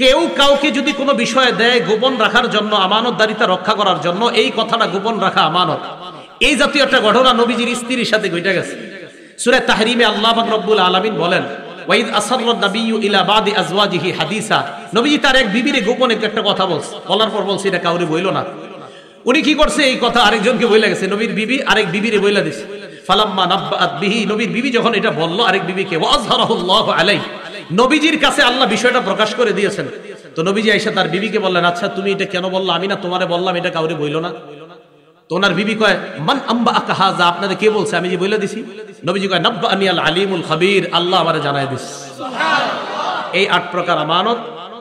কেউ কাউকে যদি কোনো বিষয় দেয় গোপন রাখার জন্য, আমানতদারিতা রক্ষা করার জন্য, এই কথাটা গোপন রাখা আমানত। এই জাতীয় একটা ঘটনা নবীজির স্ত্রীর সাথে ঘটে গেছে। সূরা তাহরিমে আল্লাহ পাক রব্বুল আলামিন বলেন ওয়াইদ আসাররান নাবিয়্যু ইলা বাদি আজওয়াজিহি হাদিসা, নবীজি তার এক বিবিরে গোপনে একটা কথা বলার পর বলছে এটা কাউরে বইলো না। উনি কি করছে, এই কথা আরেকজনকে বইলা গেছে, নবীর বিবি আরেক বিবিরে বইলা দিছে। ফালাম্মা নাব্বাআত বিহি, নবীর বিবি যখন এটা বলল আরেক বিবিকে, ওয়াজহারাহুল্লাহু আলাইহি, নবীজির কাছে আল্লাহ বিষয়টা প্রকাশ করে দিয়েছেন। তো নবীজি আয়েশা তার বিবিকে বললেন, আচ্ছা তুমি এটা কেন বললা, আমি না তোমারে বললাম এটা কাউরে বইলো না? তো ওনার বিবি কয়, মান আম্বাআকা হাযা, আপনাদের কে বলছে, আমি যে বইলা দিছি? নবীজি কয়, নাব্বাআনি আল আলিমুল খাবীর, আল্লাহ আমারে জানায় দিছে। সুবহানাল্লাহ। এই 8 প্রকার আমানত,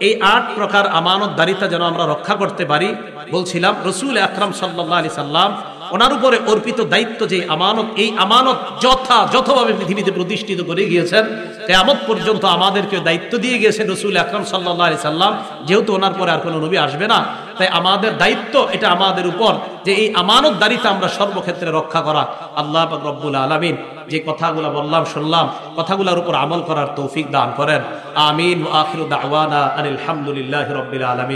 এই 8 প্রকার আমানতদারিতা যেন আমরা রক্ষা করতে পারি। বলছিলাম রাসূল আকরাম সাল্লাল্লাহু আলাইহি সাল্লাম ওনার উপরে অর্পিত দায়িত্ব যে আমানত, এই আমানত যথাযথভাবে পৃথিবীতে প্রতিষ্ঠিত করে গিয়েছেন। কিয়ামত পর্যন্ত আমাদেরকে দায়িত্ব দিয়ে গিয়েছেন রাসূল আকরাম সাল্লাল্লাহু আলাইহি সাল্লাম। যেহেতু ওনার পরে আর কোনো নবী আসবে না, তাই আমাদের দায়িত্ব এটা আমাদের উপর যে এই আমানতদারিতা আমরা সর্বক্ষেত্রে রক্ষা করা। আল্লাহ পাক রব্বুল আলামিন যে কথাগুলো বললাম শুনলাম, কথাগুলোর উপর আমল করার তৌফিক দান করেন। আমিন। ওয়া আখিরু দাওয়ানা আলহামদুলিল্লাহি রাব্বিল আলামিন।